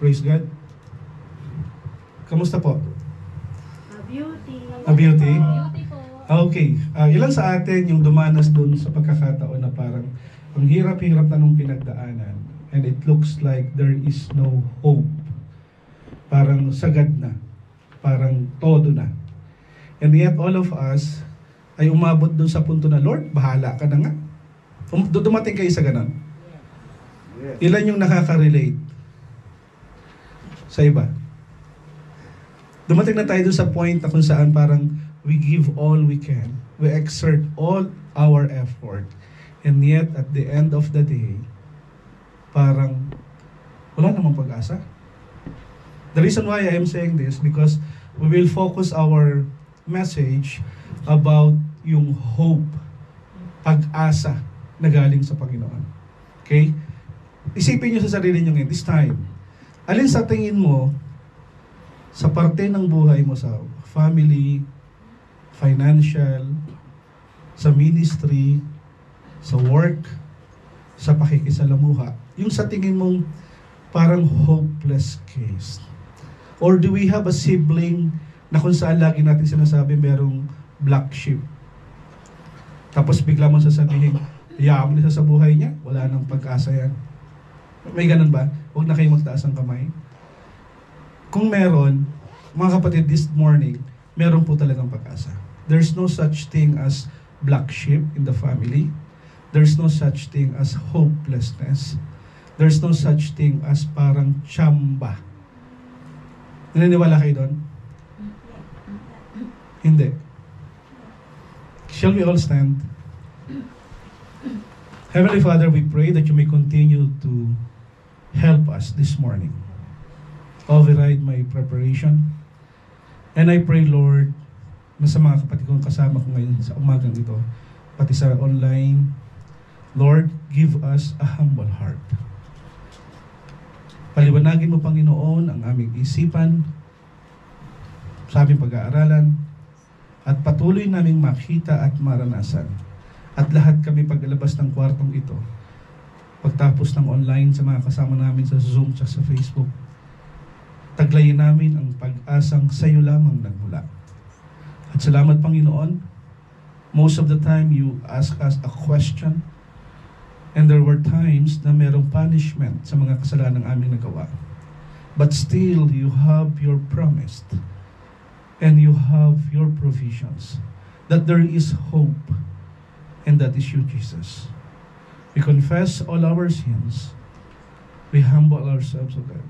Praise God. Kamusta po? Beauty. Beauty? Beauty po. Okay. Ilan sa atin yung dumanas dun sa pagkakataon na parang ang hirap-hirap na nung pinagdaanan and it looks like there is no hope. Parang sagad na. Parang todo na. And yet all of us ay umabot dun sa punto na, Lord, bahala ka na nga. Dumating kayo sa ganon. Ilan yung nakaka-relate sa iba? Dumating na tayo dun sa point na kung saan parang we give all we can. We exert all our effort. And yet, at the end of the day, parang wala namang pag-asa. The reason why I am saying this, because we will focus our message about yung hope, pag-asa na galing sa Panginoon. Okay? Isipin nyo sa sarili nyo ngayon, this time, alin sa tingin mo sa parte ng buhay mo, sa family, financial, sa ministry, sa work, sa pakikisalamuha, yung sa tingin mong parang hopeless case? Or do we have a sibling na kung saan lagi natin sinasabi merong black sheep? Tapos bigla mo sasabihin, hayaan mo na siya sa buhay niya, wala nang pag-asa yan. May ganun ba? Huwag na kayo magtaas ng kamay. Kung meron, mga kapatid, this morning, meron po talagang pag-asa. There's no such thing as black sheep in the family. There's no such thing as hopelessness. There's no such thing as parang tsamba. Naniniwala kayo doon? Hindi. Shall we all stand? Heavenly Father, we pray that you may continue to help us this morning. Override my preparation. And I pray, Lord, na sa mga kapatid kong kasama ko ngayon sa umagang ito, pati sa online, Lord, give us a humble heart. Paliwanagin mo, Panginoon, ang aming isipan, sa aming pag-aaralan, at patuloy naming makita at maranasan. At lahat kami paglalabas ng kwartong ito, pagtapos ng online sa mga kasama namin sa Zoom at sa Facebook, taglayin namin ang pag-asang sa iyo lamang nagmula. At salamat, Panginoon, most of the time you ask us a question, and there were times na merong punishment sa mga kasalanan aming nagawa. But still, you have your promise, and you have your provisions, that there is hope, and that is you, Jesus. We confess all our sins. We humble ourselves, O God.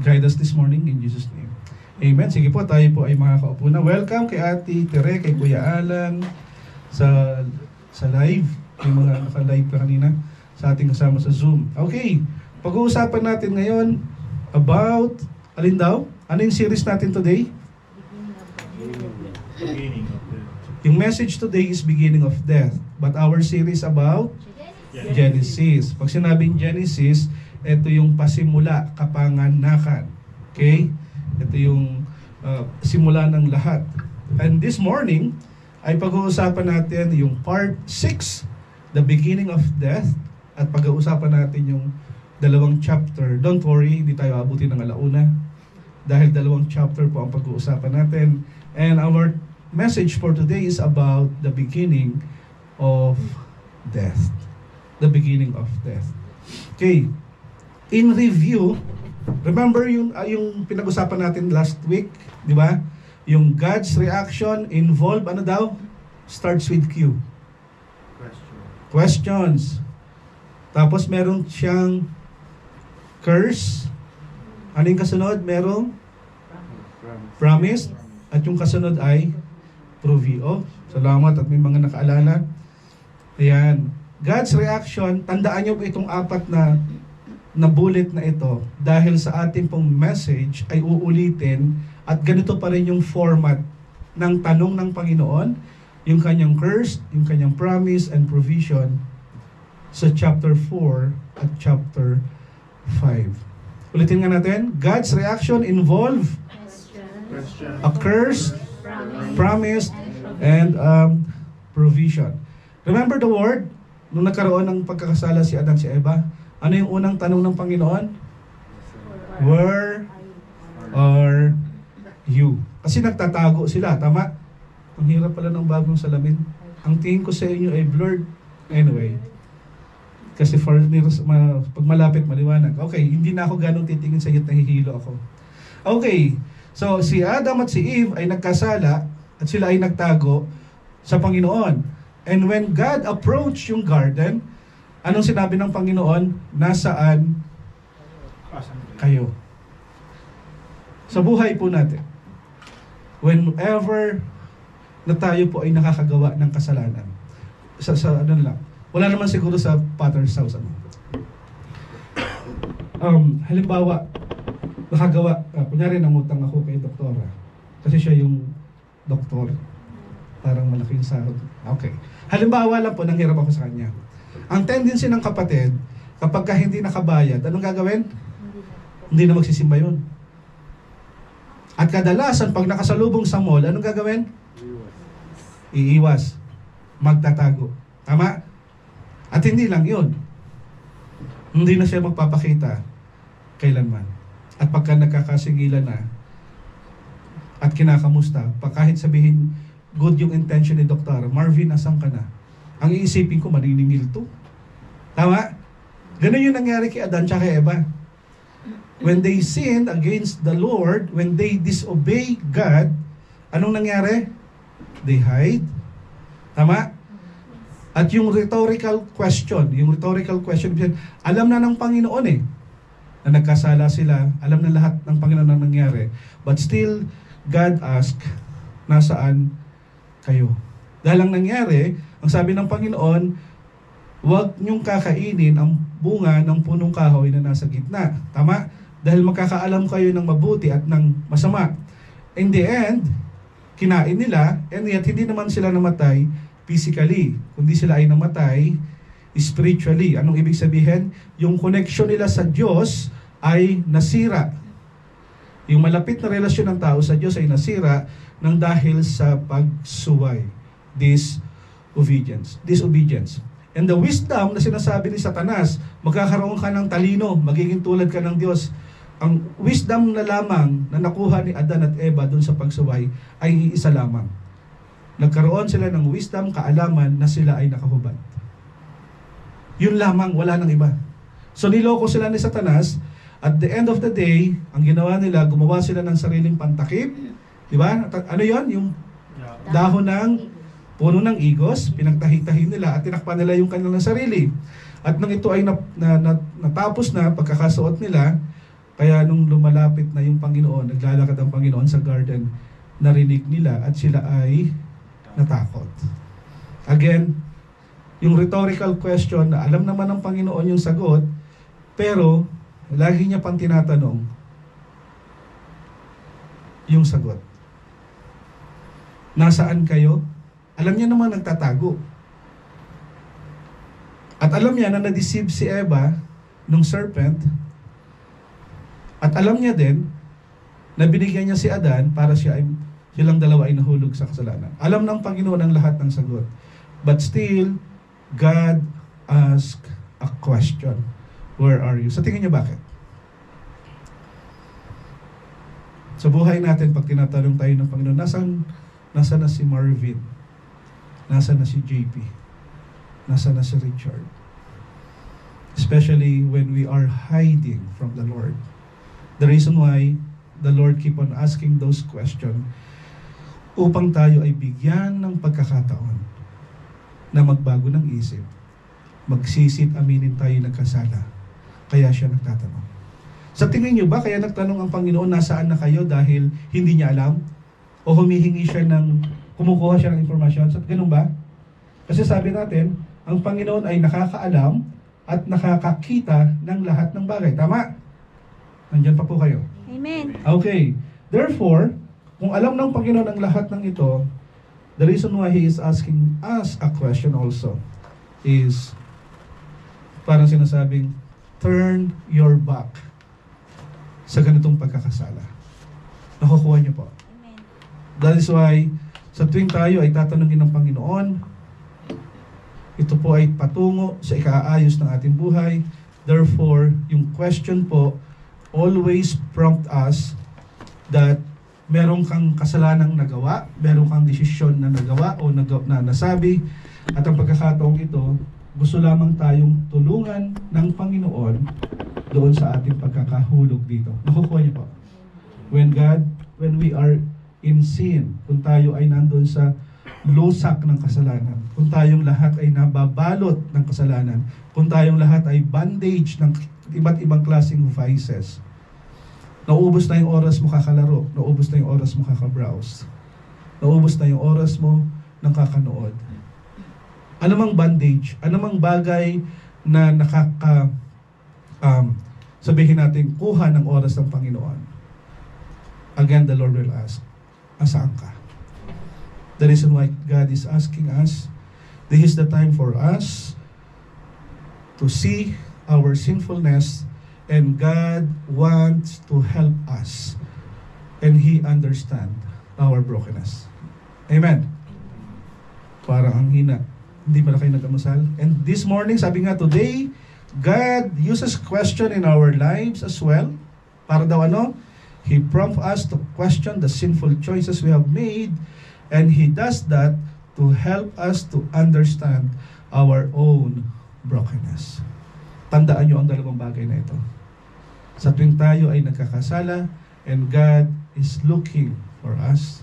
Guide us this morning in Jesus' name. Amen. Sige po, tayo po ay makakaupo na. Welcome kay Ate Tere, kay Kuya Alan, sa live, yung mga naka-live pa kanina, sa ating kasama sa Zoom. Okay, pag-uusapan natin ngayon about, alin daw? Ano yung series natin today? Beginning of death. Yung message today is beginning of death. But our series about Genesis. Pag sinabing Genesis, ito yung pasimula, kapanganakan. Okay? Ito yung simula ng lahat. And this morning, ay pag-uusapan natin yung part 6, the beginning of death, at pag-uusapan natin yung dalawang chapter. Don't worry, hindi tayo abutin ng alauna. Dahil dalawang chapter po ang pag-uusapan natin. And our message for today is about the beginning of death. The beginning of death. Okay. In review, remember yung pinag-usapan natin last week, di ba? Yung God's reaction involve, ano daw? Starts with Q. Questions. Tapos meron siyang curse. Ano yung kasunod? Merong promise. At yung kasunod ay provio. Salamat at may mga nakaalala. Ayan. God's reaction, tandaan nyo po itong apat na bullet na ito dahil sa ating pong message ay uulitin at ganito pa rin yung format ng tanong ng Panginoon, yung kanyang curse, yung kanyang promise and provision sa chapter 4 at chapter 5. Ulitin nga natin, God's reaction involve a curse, promise, and provision. Remember the word, nung nagkaroon ng pagkakasala si Adan si Eva, Ano yung unang tanong ng Panginoon? Where are you? Kasi nagtatago sila, tama? Ang hirap pala ng bagong salamin. Ang tingin ko sa inyo ay blurred. Anyway, kasi pag malapit, maliwanag. Okay, hindi na ako ganong titingin sa iyo at nahihilo ako. Okay, so si Adam at si Eve ay nagkasala at sila ay nagtago sa Panginoon. And when God approached yung garden, anong sinabi ng Panginoon? Nasaan kayo? Sa buhay po natin, whenever na tayo po ay nakakagawa ng kasalanan, sa ano lang, wala naman siguro sa Potter's house. Halimbawa, nakagawa, kunyari namutang ako kay doktora, kasi siya yung doktor, parang malaking sahod. Okay. Halimbawa lang po, nanghirap ako sa kanya. Ang tendency ng kapatid, kapag ka hindi nakabayad, anong gagawin? Hindi na magsisimba yun. At kadalasan, pag nakasalubong sa mall, anong gagawin? Iiwas. Magtatago. Tama? At hindi lang yun. Hindi na siya magpapakita kailanman. At pagka nagkakasingilan na, at kinakamusta, kahit sabihin, good yung intention ni Doktor, Marvin, asan ka na? Ang iisipin ko, maniningil to. Tama? Ganun yung nangyari kay Adan at kay Eva. When they sinned against the Lord, when they disobey God, anong nangyari? They hide. Tama? At yung rhetorical question, alam na ng Panginoon na nagkasala sila, alam na lahat ng Panginoon na nangyari. But still, God asked, nasaan kayo? Dahil ang nangyari, ang sabi ng Panginoon, huwag niyong kakainin ang bunga ng punong kahoy na nasa gitna. Tama? Dahil makakaalam kayo ng mabuti at ng masama. In the end, kinain nila, and yet hindi naman sila namatay physically, kundi sila ay namatay spiritually. Anong ibig sabihin? Yung connection nila sa Diyos ay nasira. Yung malapit na relasyon ng tao sa Diyos ay nasira ng dahil sa pagsuway. Disobedience. And the wisdom na sinasabi ni Satanas, magkakaroon ka ng talino, magiging tulad ka ng Diyos. Ang wisdom na lamang na nakuha ni Adan at Eva doon sa pagsuway ay iisa lamang. Nagkaroon sila ng wisdom, kaalaman na sila ay nakahubad. Yun lamang, wala nang iba. So niloko sila ni Satanas. At the end of the day, ang ginawa nila, gumawa sila ng sariling pantakip. Di ba? Ano yon? Yung dahon ng puno ng igos, pinagtahi-tahi nila at tinakpan nila yung kanilang sarili. At nang ito ay natapos na, pagkakasuot nila, kaya nung lumalapit na yung Panginoon, naglalakad ang Panginoon sa garden, narinig nila at sila ay natakot. Again, yung rhetorical question na alam naman ng Panginoon yung sagot, pero lagi niya pang tinatanong yung sagot. Nasaan kayo? Alam niya naman nagtatago. At alam niya na na-deceive si Eva nung serpent. At alam niya din na binigyan niya si Adan para silang dalawa ay nahulog sa kasalanan. Alam ng Panginoon ang lahat ng sagot. But still, God asked a question. Where are you? Sa tingin niyo bakit? Sa buhay natin, pag tinatanong tayo ng Panginoon, nasaan na si Marvin? Nasaan na si JP? Nasaan na si Richard? Especially when we are hiding from the Lord. The reason why the Lord keep on asking those questions, upang tayo ay bigyan ng pagkakataon na magbago ng isip, magsisit, aminin tayo nagkasala. Kaya siya nagtatanong. Sa tingin niyo ba, kaya nagtanong ang Panginoon, nasaan na kayo dahil hindi niya alam? O humihingi siya kumukuha siya ng informasyon? So, ganun ba? Kasi sabi natin, ang Panginoon ay nakakaalam at nakakakita ng lahat ng bagay. Tama? Nandyan pa po kayo. Amen. Okay. Therefore, kung alam ng Panginoon ang lahat ng ito, the reason why He is asking us a question also is parang sinasabing, turn your back sa ganitong pagkakasala. Nakukuha niyo po. Amen. That is why, sa tuwing tayo ay tatanungin ng Panginoon, ito po ay patungo sa ikaayos ng ating buhay, Therefore, yung question po always prompt us that meron kang kasalanang nagawa, meron kang desisyon na nagawa o na nasabi, at ang pagkakataong ito, gusto lamang tayong tulungan ng Panginoon doon sa ating pagkakahulog dito. Nakukuha niyo po? When we are in sin, kung tayo ay nandun sa lusak ng kasalanan, kung tayong lahat ay nababalot ng kasalanan, kung tayong lahat ay bandage ng iba't ibang klaseng vices, naubos na yung oras mo kakalaro, naubos na yung oras mo kakabrowse, naubos na yung oras mo ng kakanood. Anumang bandage, anumang bagay na sabihin natin, kuha ng oras ng Panginoon. Again, the Lord will ask, asaan ka? The reason why God is asking us, this is the time for us to see our sinfulness, and God wants to help us, and He understands our brokenness. Amen. Parang ang hina. Hindi pala kayo nag-amasal. And this morning, sabi nga, today, God uses question in our lives as well. Para daw ano? He prompts us to question the sinful choices we have made, and He does that to help us to understand our own brokenness. Tandaan nyo ang dalawang bagay na ito. Sa tuwing tayo ay nagkakasala, and God is looking for us,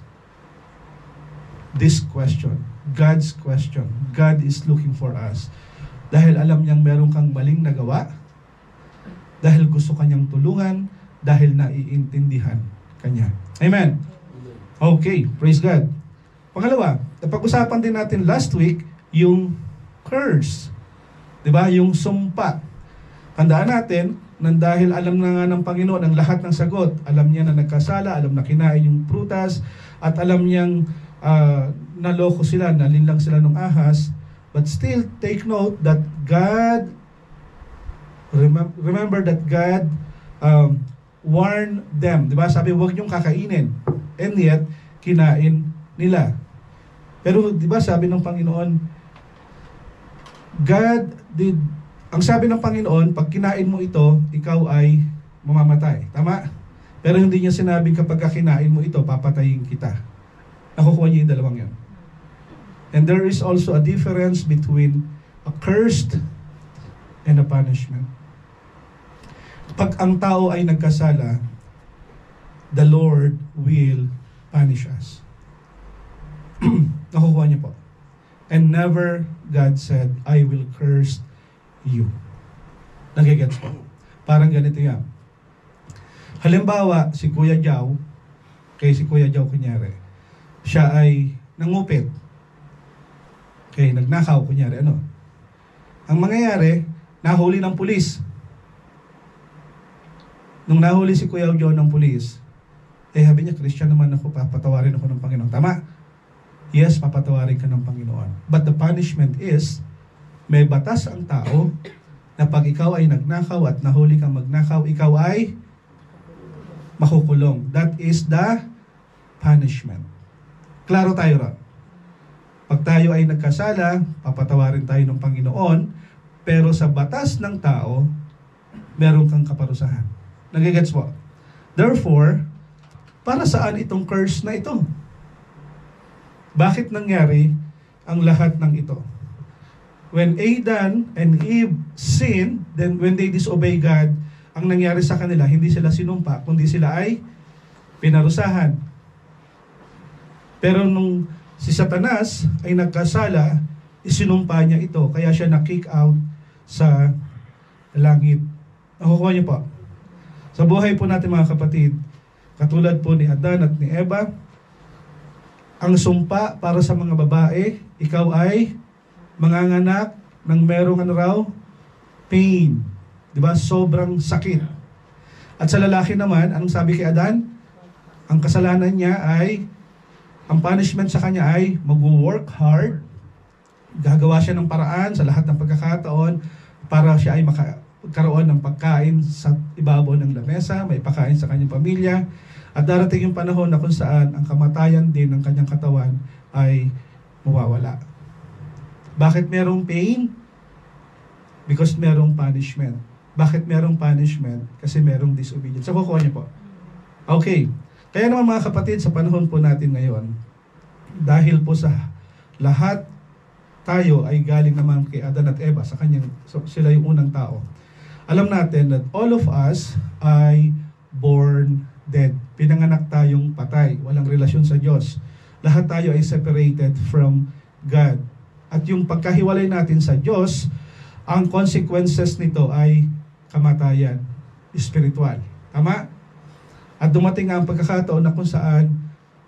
this question, God's question, God is looking for us. Dahil alam niyang meron kang maling nagawa, dahil gusto kanyang tulungan, dahil naiintindihan kanya. Amen? Okay, praise God. Pangalawa, napag-usapan din natin last week yung curse. Diba? Yung sumpa. Tandaan natin, nang dahil alam na nga ng Panginoon ang lahat ng sagot, alam niya na nagkasala, alam na kinain yung prutas, at alam niyang naloko sila, nalinlang sila ng ahas, but still take note that God, remember that God warned them. Diba? Sabi, huwag niyong kakainin. And yet, kinain nila. Pero diba sabi ng Panginoon, ang sabi ng Panginoon, pag kinain mo ito, ikaw ay mamamatay. Tama? Pero hindi niya sinabing kapag kinain mo ito, papatayin kita. Nakukuha niya yung dalawang yan. And there is also a difference between a cursed and a punishment. Pag ang tao ay nagkasala, the Lord will punish us. Nakukuha niyo po. And never God said, I will curse you. Nagigets po. Parang ganito yan. Halimbawa, si Kuya Jao, si Kuya Jao kunyari, siya ay nangupit. Nagnakaw kunyari, ano? Ang mangyayari, nahuli ng pulis. Nung nahuli si Kuya Jao ng pulis, sabi niya, Christian naman ako, papatawarin ako ng Panginoon. Tama? Yes, papatawarin ka ng Panginoon. But the punishment is, may batas ang tao na pag ikaw ay nagnakaw at nahuli kang magnakaw, ikaw ay makukulong. That is the punishment. Klaro tayo ron. Pag tayo ay nagkasala, papatawarin tayo ng Panginoon, pero sa batas ng tao, meron kang kaparusahan. Nagigets po? Therefore, para saan itong curse na ito? Bakit nangyari ang lahat ng ito? When Adam and Eve sinned, then when they disobey God, ang nangyari sa kanila, hindi sila sinumpa, kundi sila ay pinarusahan. Pero nung si Satanas ay nagkasala, isinumpa niya ito, kaya siya na-kick out sa langit. Nakukuha niyo po? Sa buhay po natin mga kapatid, katulad po ni Adan at ni Eva, ang sumpa para sa mga babae, ikaw ay manganganak ng merong pain. Diba? Sobrang sakit. At sa lalaki naman, anong sabi kay Adan? Ang kasalanan niya ay, ang punishment sa kanya ay mag-work hard, gagawa siya ng paraan sa lahat ng pagkakataon para siya ay magkaroon ng pagkain sa ibabaw ng lamesa, may pagkain sa kanyang pamilya. At darating yung panahon na kung saan ang kamatayan din ng kanyang katawan ay mawawala. Bakit merong pain? Because merong punishment. Bakit merong punishment? Kasi merong disobedience. So, kukuha niyo po. Okay. Kaya naman mga kapatid, sa panahon po natin ngayon, dahil po sa lahat tayo ay galing naman kay Adan at Eva, sila yung unang tao. Alam natin that all of us ay born dead. Pinanganak tayong patay, walang relasyon sa Diyos. Lahat tayo ay separated from God. At yung pagkahiwalay natin sa Diyos, ang consequences nito ay kamatayan, spiritual. Tama? At dumating nga ang pagkakataon na kung saan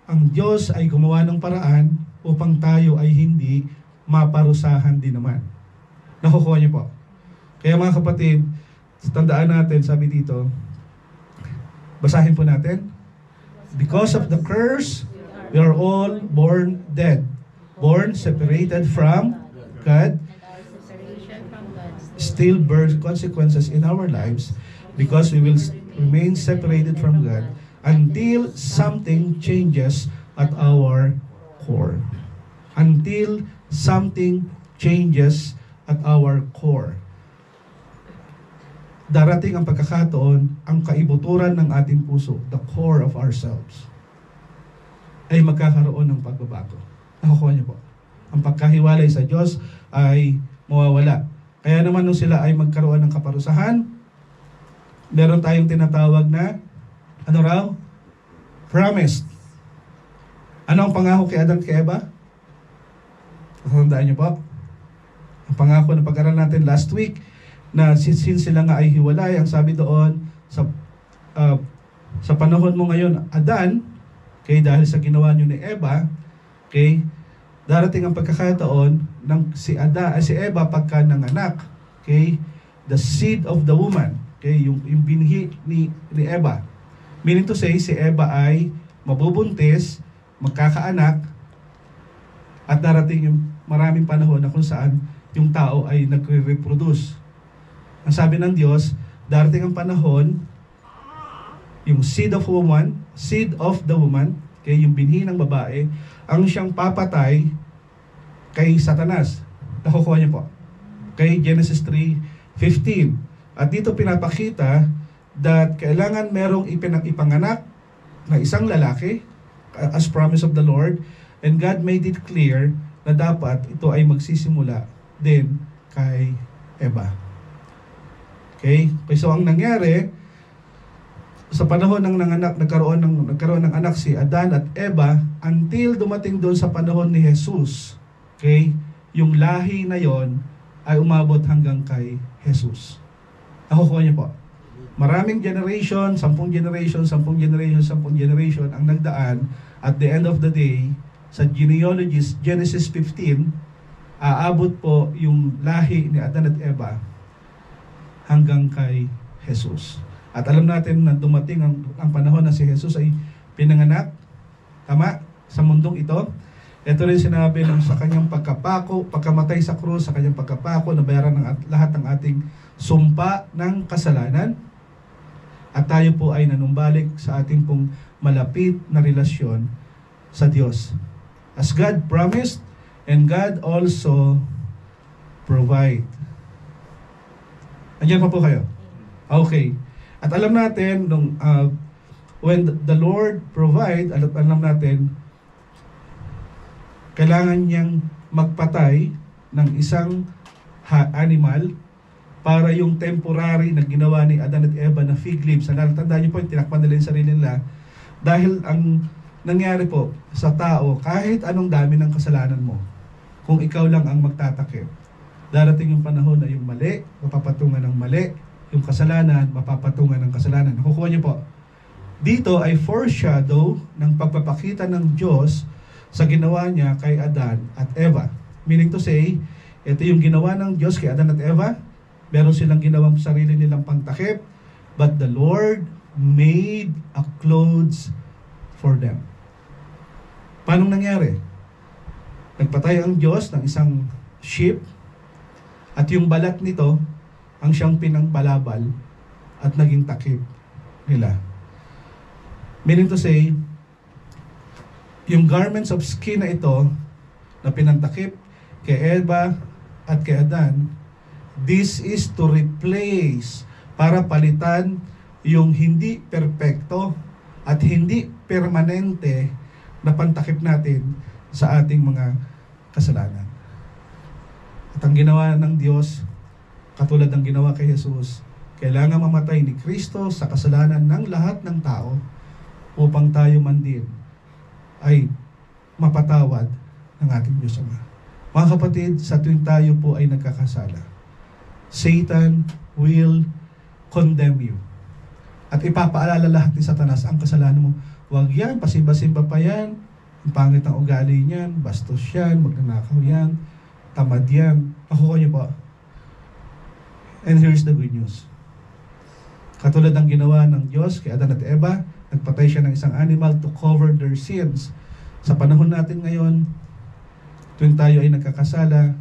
ang Diyos ay gumawa ng paraan upang tayo ay hindi maparusahan din naman. Nakukuha niyo po. Kaya mga kapatid, tandaan natin, sabi dito, basahin po natin. Because of the curse, we are all born dead. Born separated from God, still bears consequences in our lives because we will remain separated from God until something changes at our core. Until something changes at our core. Darating ang pagkakataon, ang kaibuturan ng ating puso, the core of ourselves, ay magkakaroon ng pagbabago. Nakukuha niyo po. Ang pagkahiwalay sa Diyos ay mawawala. Kaya naman nung sila ay magkaroon ng kaparusahan, meron tayong tinatawag na, ano raw? Promised. Ano ang pangako kay Adan at kay Eva? Tandaan niyo po. Ang pangako na pag-aral natin last week, na since sila nga ay hiwalay, ang sabi doon, sa panahon mo ngayon, Adan, okay, dahil sa ginawa niyo ni Eva, okay, darating ang pagkakataon ng si Eva pagka nanganak, okay, the seed of the woman, okay, yung binhi ni Eva. Meaning to say, si Eva ay mabubuntis, magkakaanak, at darating yung maraming panahon na kung saan yung tao ay nagre-reproduce. Ang sabi ng Diyos, darating ang panahon, yung seed of the woman, okay, yung binhi ng babae, ang siyang papatay kay Satanas. Nakukuha niyo po. Kay Genesis 3:15. At dito pinapakita that kailangan merong ipanganak na isang lalaki as promise of the Lord, and God made it clear na dapat ito ay magsisimula din kay Eva. Okay? So ang nangyari, sa panahon ng nagkaroon ng anak si Adan at Eva, until dumating doon sa panahon ni Jesus, okay, yung lahi na yon ay umabot hanggang kay Jesus. Nakukuha niyo po. Maraming generation, 10 generation ang nagdaan. At the end of the day, sa genealogies, Genesis 15, aabot po yung lahi ni Adan at Eva hanggang kay Jesus. At alam natin na dumating ang panahon na si Jesus ay pinanganak, tama, sa mundong ito. Ito rin sinabi ng sa kanyang pagkamatay sa krus, sa kanyang pagkapako, nabayaran ng lahat ng ating sumpa ng kasalanan. At tayo po ay nanumbalik sa ating pong malapit na relasyon sa Diyos. As God promised, and God also provide. Andiyan pa po kayo? Okay. At alam natin, when the Lord provide, alam natin, kailangan niyang magpatay ng isang animal para yung temporary na ginawa ni Adan at Eva na fig leaves. Tandaan niyo po, tinakpan nila yung sarili nila. Dahil ang nangyari po sa tao, kahit anong dami ng kasalanan mo, kung ikaw lang ang magtatakip, darating yung panahon na yung mali, mapapatungan ng mali, yung kasalanan, mapapatungan ng kasalanan. Nakukuha niyo po. Dito ay foreshadow ng pagpapakita ng Diyos sa ginawa niya kay Adan at Eva. Meaning to say, ito yung ginawa ng Diyos kay Adan at Eva. Meron silang ginawang sarili nilang pangtakip, but the Lord made a clothes for them. Paano nangyari? Nagpatay ang Diyos ng isang sheep, at yung balat nito ang siyang pinangbalabal at naging takip nila. Meaning to say, yung garments of skin na ito na pinantakip kay Eva at kay Adan, this is to replace para palitan yung hindi perpekto at hindi permanente na pantakip natin sa ating mga kasalanan. At ang ginawa ng Diyos, katulad ng ginawa kay Jesus, kailangan mamatay ni Kristo sa kasalanan ng lahat ng tao upang tayo man din ay mapatawad ng ating Diyos Ama. Mga kapatid, sa tuwing tayo po ay nagkakasala, Satan will condemn you. At ipapaalala lahat ni Satanas ang kasalanan mo. Huwag yan, pasimba-simba pa yan. Ang pangit ang ugali niyan, bastos yan, magnanakaw yan, tamad yan. Nakuha niyo po. And here's the good news. Katulad ng ginawa ng Diyos kay Adan at Eva, nagpatay siya ng isang animal to cover their sins. Sa panahon natin ngayon, tuwing tayo ay nagkakasala,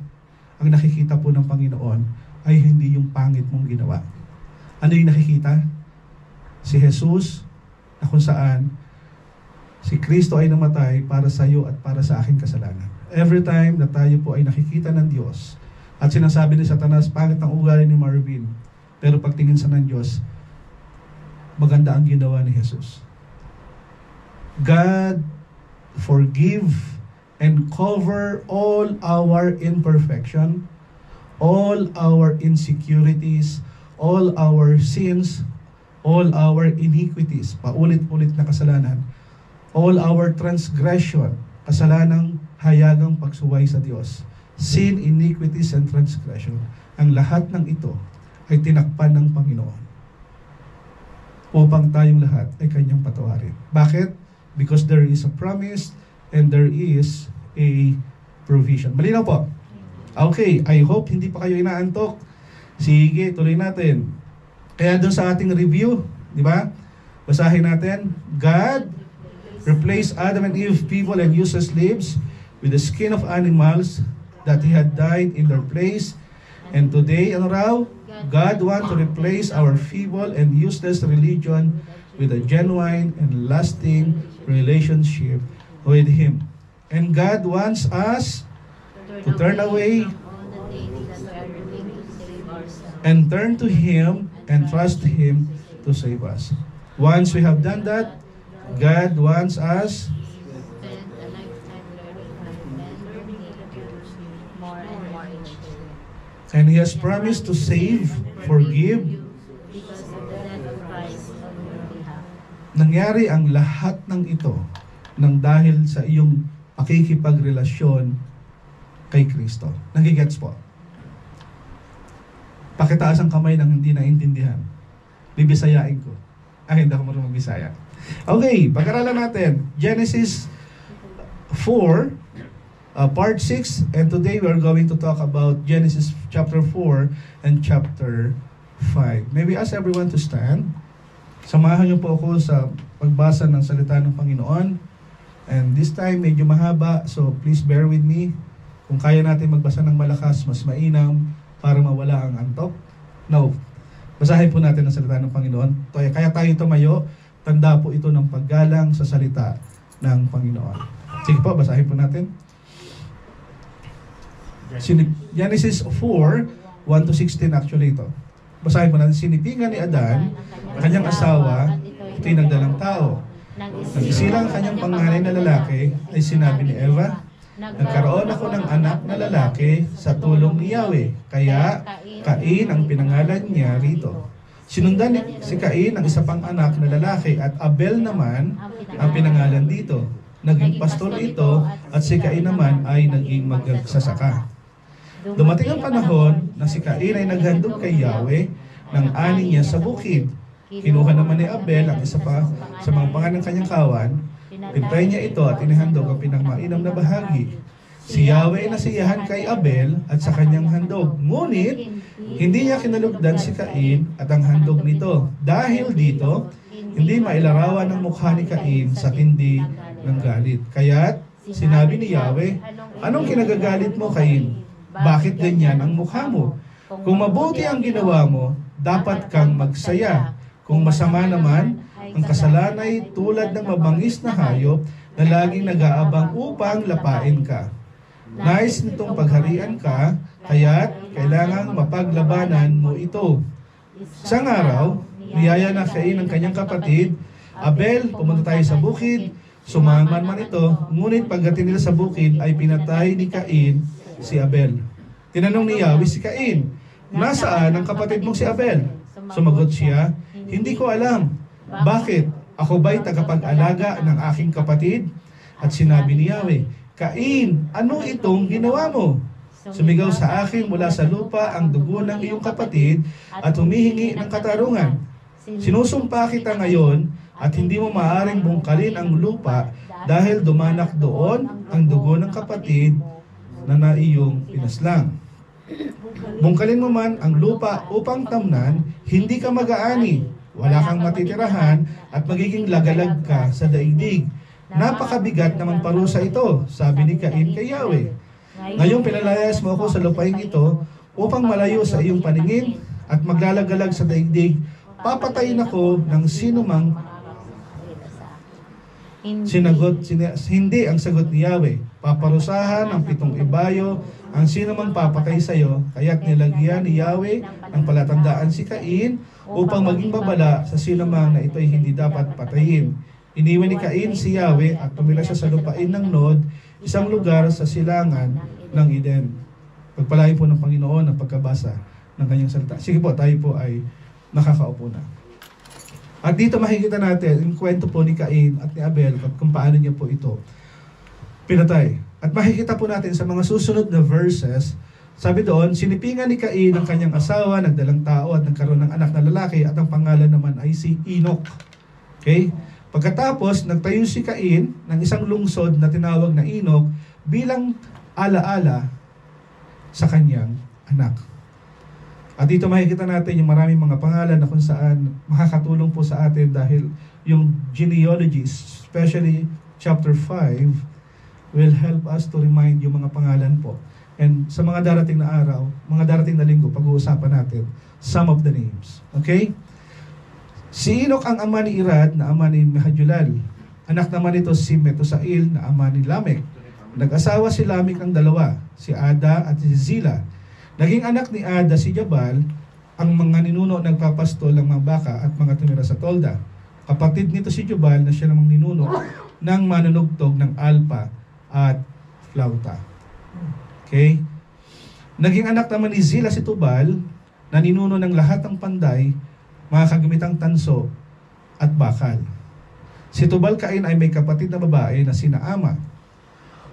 ang nakikita po ng Panginoon ay hindi yung pangit mong ginawa. Ano yung nakikita? Si Jesus, na kung saan si Kristo ay namatay para sa iyo at para sa aking kasalanan. Every time na tayo po ay nakikita ng Diyos at sinasabi ni Satanas, pangit ang ugali ni Marvin, pero pagtingin sa ng Diyos, maganda ang ginawa ni Jesus. God forgive and cover all our imperfection, all our insecurities, all our sins, all our iniquities, paulit-ulit na kasalanan, all our transgression, kasalanang hayagang pagsuway sa Diyos, sin, iniquities, and transgression. Ang lahat ng ito ay tinakpan ng Panginoon upang tayong lahat ay Kanyang patawarin. Bakit? Because there is a promise and there is a provision. Malinaw po? Okay, I hope hindi pa kayo inaantok. Sige, tuloy natin. Kaya doon sa ating review, di ba? Basahin natin. God replaced Adam and Eve, people and useless slaves, with the skin of animals that He had died in their place. And today, ano raw? God wants to replace our feeble and useless religion with a genuine and lasting relationship with Him. And God wants us to turn away and turn to Him and trust Him to save us. Once we have done that, God wants us and He has promised to save, forgive. Nangyari ang lahat ng ito nang dahil sa iyong pakikipagrelasyon kay Kristo. Nagigets po? Pakitaas ang kamay ng hindi naintindihan. Bibisayain ko. Ay, hindi ako marunong magbisaya. Okay, pag-aralan natin. Genesis 4, part 6, and today we are going to talk about Genesis chapter 4 and chapter 5. Maybe ask everyone to stand. Samahan niyo po ako sa pagbasa ng salita ng Panginoon. And this time, medyo mahaba, so please bear with me. Kung kaya natin magbasa ng malakas, mas mainam para mawala ang antok. No, basahin po natin ang salita ng Panginoon. Kaya tayo tumayo, tanda po ito ng paggalang sa salita ng Panginoon. Sige po, basahin po natin. Genesis 4, 1-16 actually ito. Basahin po natin. Sinipingan ni Adan, kanyang asawa, ito'y nagdalang tao. Nagsilang kanyang panganay na lalaki, ay sinabi ni Eva, nagkaroon ako ng anak na lalaki sa tulong ni Yahweh, kaya Cain ang pinangalan niya rito. Sinundan si Cain ang isa pang anak na lalaki at Abel naman ang pinangalan dito. Naging pastol ito at si Cain naman ay naging magsasaka. Dumating ang panahon na si Cain ay naghandog kay Yahweh ng ani niya sa bukid. Kinuha naman ni Abel ang isa pa sa mga pangalan ng kanyang kawan. Pintay niya ito at inihandog ang pinakmainam na bahagi. Si Yahweh nasiyahan kay Abel at sa kanyang handog. Ngunit, hindi niya kinalugdan si Cain at ang handog nito. Dahil dito, hindi mailarawan ng mukha ni Cain sa tindi ng galit. Kaya't sinabi ni Yahweh, anong kinagagalit mo, Cain? Bakit ganyan ang mukha mo? Kung mabuti ang ginawa mo, dapat kang magsaya. Kung masama naman, ang kasalanan ay tulad ng mabangis na hayop na laging nag-aabang upang lapain ka. Nais nitong pagharian ka, kaya't kailangang mapaglabanan mo ito. Isang araw, niyaya na Cain ng kanyang kapatid, Abel, pumunta tayo sa bukid. Sumaman man ito, ngunit pagdating nila sa bukid ay pinatay ni Cain si Abel. Tinanong ni Yahweh si Cain, nasaan ang kapatid mong si Abel? Sumagot siya, hindi ko alam. Bakit? Ako ba'y tagapag-alaga ng aking kapatid? At sinabi ni Yahweh, Cain, ano itong ginawa mo? Sumigaw sa akin mula sa lupa ang dugo ng iyong kapatid at humihingi ng katarungan. Sinusumpa kita ngayon at hindi mo maaaring bungkalin ang lupa dahil dumanak doon ang dugo ng kapatid na iyong pinaslang. Bungkalin mo man ang lupa upang tamnan, hindi ka mag-aani, wala kang matitirahan at magiging lagalag ka sa daigdig. Napakabigat namang parusa ito, sabi ni Cain kay Yahweh. Ngayong pinalayas mo ako sa lupain ito upang malayo sa iyong paningin at maglalagalag sa daigdig, papatayin ako ng sinumang hindi ang sagot ni Yahweh. Paparusahan ng 7 ibayo ang sinumang papatay sa iyo, kaya't nilagyan ni Yahweh ng palatandaan si Cain upang maging babala sa sinumang na ito'y hindi dapat patayin. Iniwan ni Cain si Yahweh at tumira siya sa lupain ng Nod, isang lugar sa silangan ng Eden. Pagpalain po ng Panginoon ang pagkabasa ng kanyang salita. Sige po, tayo po ay nakakaupo na. At dito makikita natin yung kwento po ni Cain at ni Abel at kung paano niya po ito pinatay. At makikita po natin sa mga susunod na verses, sabi doon, sinipingan ni Cain ang kanyang asawa, nagdalang tao at nagkaroon ng anak na lalaki at ang pangalan naman ay si Enoch. Okay? Pagkatapos, nagtayo si Cain ng isang lungsod na tinawag na Enoch bilang alaala sa kanyang anak. At dito makikita natin yung maraming mga pangalan na kung saan makakatulong po sa atin dahil yung genealogies, especially chapter 5, will help us to remind yung mga pangalan po. And sa mga darating na araw, mga darating na linggo, pag-uusapan natin some of the names. Okay? Si Enoch ang ama ni Irad na ama ni Mahajulal. Anak naman ito si Metusael na ama ni Lamech. Nag-asawa si Lamech ng dalawa, si Ada at si Zila. Naging anak ni Ada si Jabal, ang mga ninuno nagpapastol ng mga baka at mga tumira sa tolda. Kapatid nito si Jabal na siya namang ninuno ng manunugtog ng alpa at flauta. Okay? Naging anak naman ni Zila si Tubal na ninuno ng lahat ng panday, mga kagamitang tanso at bakal. Si Tubal Cain ay may kapatid na babae na si Naama.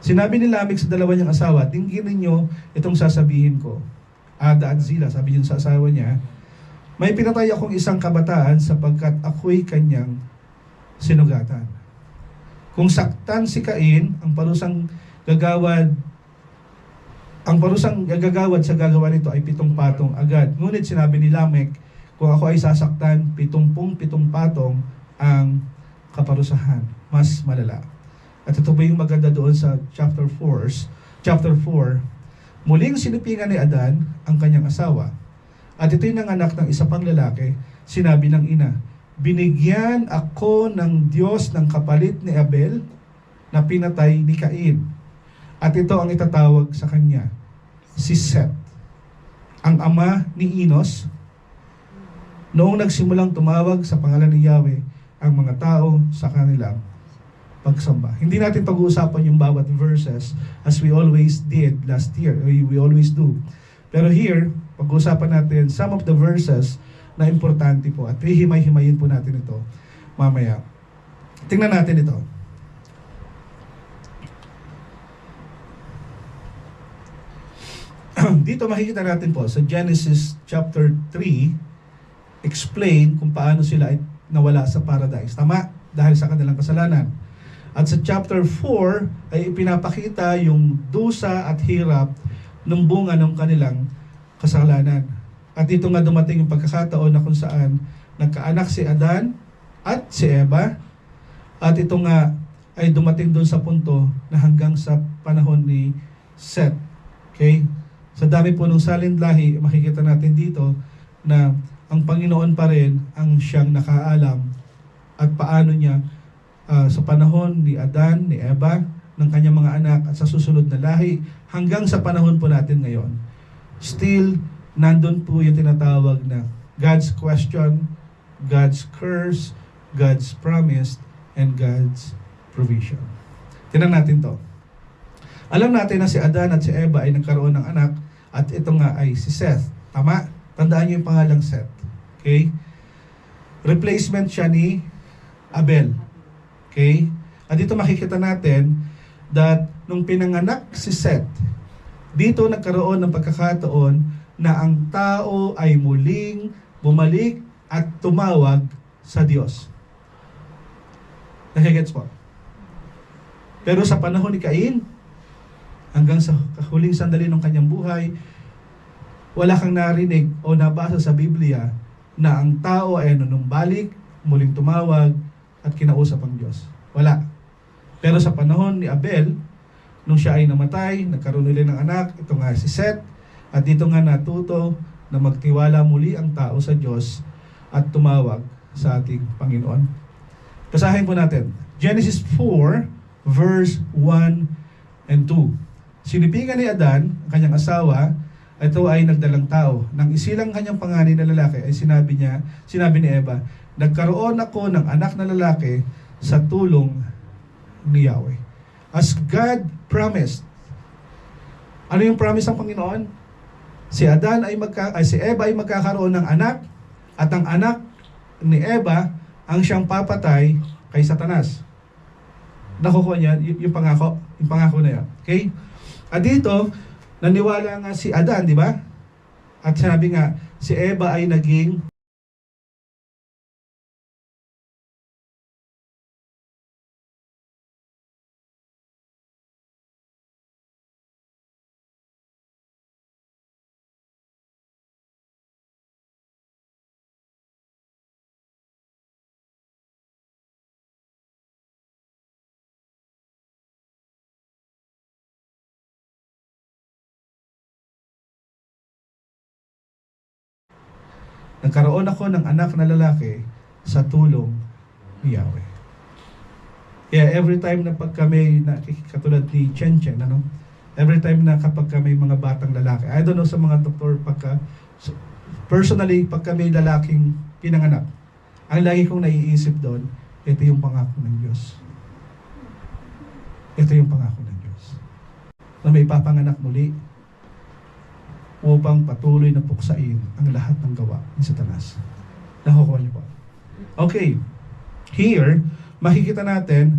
Sinabi ni Lamech sa dalawa niyang asawa, tingnan ninyo itong sasabihin ko. Ada at Zila, sabi niya sa asawa niya, may pinatay akong isang kabataan sapagkat ako'y kanyang sinugatan. Kung saktan si Cain, ang parusang gagawad sa gagawa nito ay 7 patong agad. Ngunit sinabi ni Lamech, kung ako ay sasaktan, 70 patong ang kaparusahan. Mas malala. At ito po yung maganda doon sa chapter 4. Muling sinipingan ni Adan ang kanyang asawa. At ito'y nanganak ng isa pang lalaki. Sinabi ng ina, binigyan ako ng Diyos ng kapalit ni Abel na pinatay ni Cain. At ito ang itatawag sa kanya, si Seth, ang ama ni Enos. Noong nagsimulang tumawag sa pangalan ni Yahweh ang mga tao sa kanilang pagsamba. Hindi natin pag-uusapan yung bawat verses as we always did last year. We always do. Pero here, pag-uusapan natin some of the verses na importante po at hihimay-himayin po natin ito mamaya. Tingnan natin ito. Dito makikita natin po sa Genesis chapter 3, explain kung paano sila ay nawala sa paradise. Tama? Dahil sa kanilang kasalanan. At sa chapter 4 ay ipinapakita yung dusa at hirap ng bunga ng kanilang kasalanan. At dito nga dumating yung pagkakataon na kung saan nagkaanak si Adan at si Eva. At ito nga ay dumating doon sa punto na hanggang sa panahon ni Seth. Okay? Sa dami po ng salinlahi, makikita natin dito na ang Panginoon pa rin ang siyang nakaalam at paano niya sa panahon ni Adan, ni Eva, ng kanyang mga anak at sa susunod na lahi hanggang sa panahon po natin ngayon. Still, nandun po yung tinatawag na God's question, God's curse, God's promise, and God's provision. Tingnan natin to. Alam natin na si Adan at si Eva ay nagkaroon ng anak at ito nga ay si Seth. Tama? Tandaan niyo yung pangalang Seth. Okay? Replacement siya ni Abel. Okay? At dito makikita natin that nung pinanganak si Seth, dito nagkaroon ng pagkakataon na ang tao ay muling bumalik at tumawag sa Diyos. Nakigets po? Pero sa panahon ni Cain, hanggang sa huling sandali ng kanyang buhay, wala kang narinig o nabasa sa Biblia na ang tao ay nanumbalik, muling tumawag, at kinausap ang Diyos. Wala. Pero sa panahon ni Abel, nung siya ay namatay, nagkaroon ulit ng anak, ito nga si Seth, at dito nga natuto na magtiwala muli ang tao sa Diyos at tumawag sa ating Panginoon. Basahin po natin. Genesis 4, verse 1 and 2. Sinipigan ni Adan, ang kanyang asawa, ito ay nagdalang tao. Nang isilang kanyang panganay na lalaki, ay sinabi ni Eva, nagkaroon ako ng anak na lalaki sa tulong ni Yahweh. As God promised. Ano yung promise ng Panginoon? Si Eva ay magkakaroon ng anak, at ang anak ni Eva ang siyang papatay kay Satanas. Nakukuha niya yung pangako na yan. Okay? At dito, naniwala nga si Adan, di ba? At sinabi nga, si Eva ay naging nagkaroon ako ng anak na lalaki sa tulong ni Yahweh. Kaya every time na pag kami, katulad ni Chen, every time na kapag kami mga batang lalaki, I don't know sa mga doktor, personally, pag kami lalaking pinanganak, ang lagi kong naiisip doon, ito yung pangako ng Diyos. Ito yung pangako ng Diyos. Na may ipapanganak muli, upang patuloy na puksain ang lahat ng gawa ni Satanas. Nakukuha niyo po. Okay. Here, makikita natin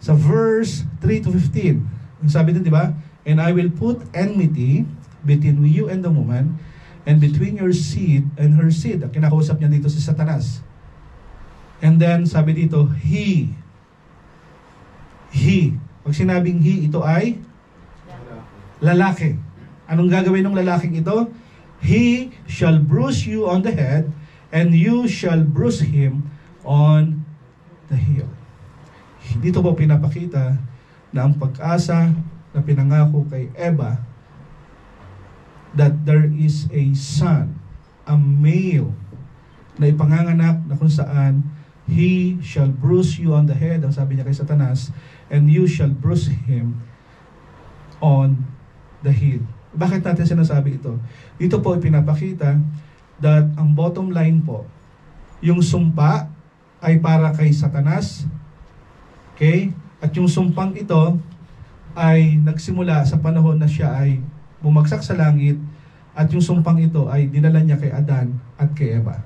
sa verse 3 to 15. Ang sabi din, di ba? And I will put enmity between you and the woman, and between your seed and her seed. Ang kinakausap niya dito si Satanas. And then, sabi dito, he. Pag sinabing he, ito ay lalaki. Anong gagawin ng lalaking ito? He shall bruise you on the head, and you shall bruise him on the heel. Dito po pinapakita na ang pag-asa na pinangako kay Eva, that there is a son, a male, na ipanganganak na kung saan he shall bruise you on the head, ang sabi niya kay Satanas, and you shall bruise him on the heel. Bakit natin sinasabi ito? Dito po pinapakita that ang bottom line po, yung sumpa ay para kay Satanas. Okay? At yung sumpang ito ay nagsimula sa panahon na siya ay bumagsak sa langit, at yung sumpang ito ay dinala niya kay Adan at kay Eva.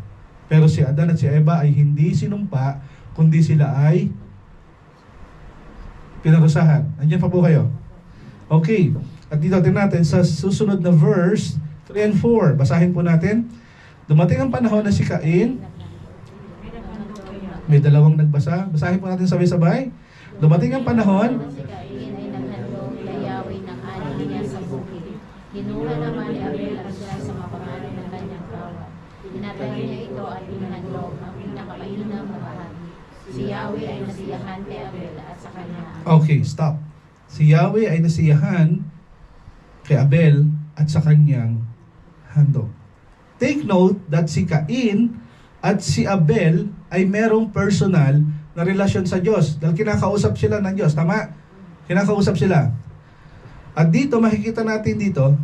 Pero si Adan at si Eva ay hindi sinumpa, kundi sila ay pinarusahan. Andiyan pa po kayo? Okay. At dito natin sa susunod na verse 3 and 4. Basahin po natin. Dumating ang panahon na si Cain. May dalawang nagbasa. Basahin po natin sabay-sabay. Dumating ang panahon. Si Cain ay naghandog kay Yahweh ng ani niya sa bukid. Hinuha naman ni Abel ang siya sa mapangalan ng kanyang kawan. Pinatay niya ito at pinhandog ang pinakamainam na bahagi. Si Yahweh ay nasiyahan kay Abel at sa kanya. Okay, stop. Si Yahweh ay nasiyahan kay Abel at sa kanyang handog. Take note that si Cain at si Abel ay merong personal na relasyon sa Diyos. Dahil kinakausap sila ng Diyos. Tama? Kinakausap sila. At dito, makikita natin dito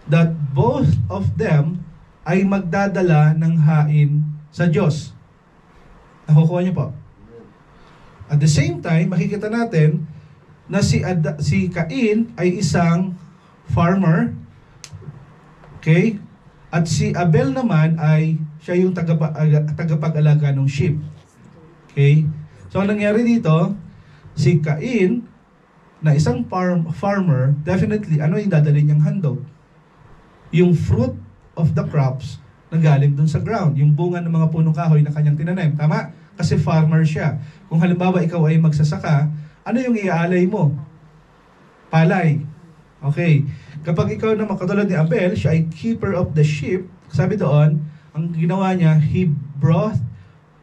that both of them ay magdadala ng hain sa Diyos. Nakukuha niyo po? At the same time, makikita natin na si Cain ay isang farmer. Okay? At si Abel naman ay siya yung tagapag-alaga ng sheep. Okay? So, ang nangyari dito, si Cain, na isang farmer, definitely, ano yung dadalhin niyang handog? Yung fruit of the crops na galing dun sa ground. Yung bunga ng mga punong kahoy na kanyang tinanim. Tama? Kasi farmer siya. Kung halimbawa ikaw ay magsasaka, ano yung iaalay mo? Palay. Okay. Kapag ikaw na makatulad ni Abel, siya ay keeper of the sheep, sabi doon, ang ginawa niya, he brought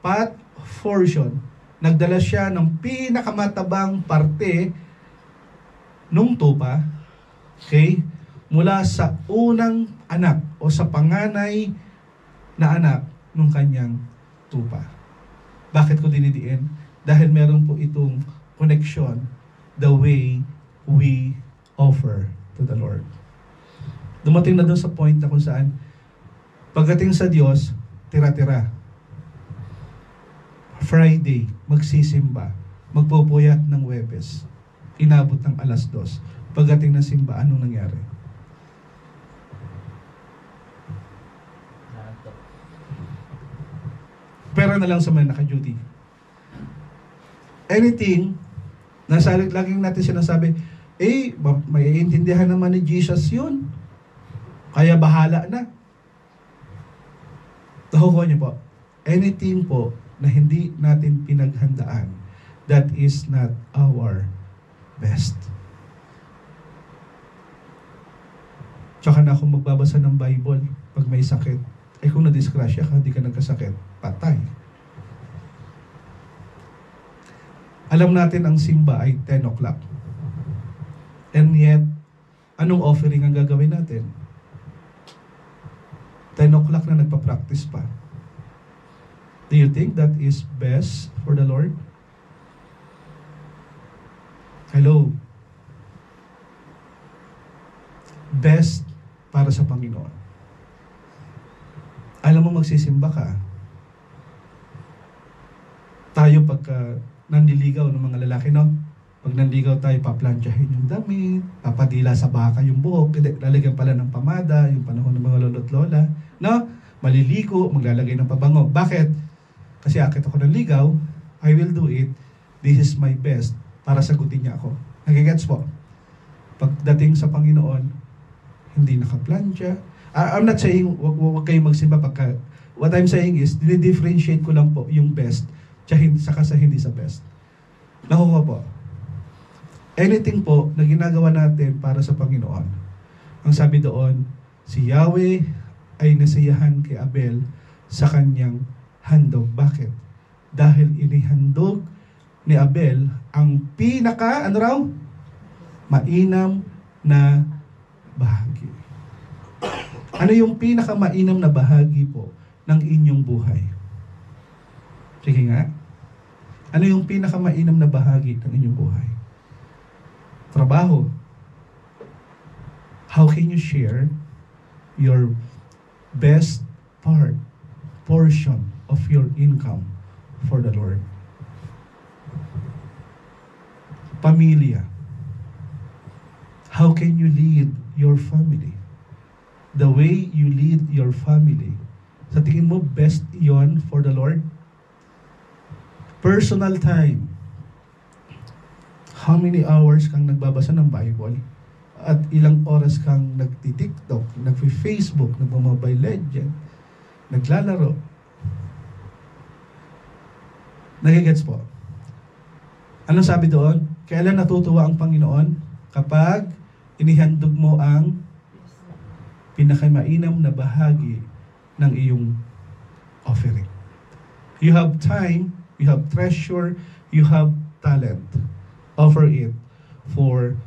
part portion. Nagdala siya ng pinakamatabang parte nung tupa, okay, mula sa unang anak o sa panganay na anak nung kanyang tupa. Bakit ko dinidiin? Dahil meron po itong connection the way we offer to the Lord. Dumating na doon sa point na kung saan pagdating sa Diyos, tira-tira. Friday, magsisimba. Magpupuyat ng Huwebes. Inabot ng 2:00. Pagdating ng simba, anong nangyari? Pera na lang sa mga naka-duty. Anything, laging natin sinasabi, may iintindihan naman ni Jesus yun. Kaya bahala na. Nakukuha niyo po, anything po na hindi natin pinaghandaan, that is not our best. Tsaka na kung magbabasa ng Bible, pag may sakit, kung na-disgrasya ka, hindi ka nagkasakit, patay. Alam natin ang simba ay 10 o'clock. And yet, anong offering ang gagawin natin? 10 o'clock na nagpa-practice pa. Do you think that is best for the Lord? Hello? Best para sa Panginoon. Alam mo, magsisimba ka. Tayo pagka nandiligaw ng mga lalaki, no? Pag nanligaw tayo, paplantyahin yung damit, papadila sa baka yung buhok, lalagyan pala ng pamada, yung panahon ng mga lolo't lola, no? Maliligo, maglalagay ng pabango. Bakit? Kasi akit ako ng ligaw, I will do it, this is my best, para sagutin niya ako. Nagigets po? Pagdating sa Panginoon, hindi nakaplantya. I'm not saying, wag kayong magsimba pagka, what I'm saying is, dinidifferentiate ko lang po yung best, saka sa hindi sa best. Nakuha po. Anything po na ginagawa natin para sa Panginoon, ang sabi doon, si Yahweh ay nasiyahan kay Abel sa kanyang handog. Bakit? Dahil inihandog ni Abel ang mainam na bahagi. Ano yung pinaka-mainam na bahagi po ng inyong buhay? Sige nga. Ano yung pinaka-mainam na bahagi ng inyong buhay? Trabaho. How can you share your best portion of your income for the Lord? Pamilya. How can you lead your family? The way you lead your family, sa tingin mo, best yon for the Lord? Personal time. How many hours kang nagbabasa ng Bible? At ilang oras kang nagti-TikTok, nagfi-Facebook, nagmo-Mobile Legend, naglalaro? Nagigets po? Anong sabi doon? Kailan natutuwa ang Panginoon? Kapag inihandog mo ang pinakamainam na bahagi ng iyong offering. You have time, you have treasure, you have talent. Offer it for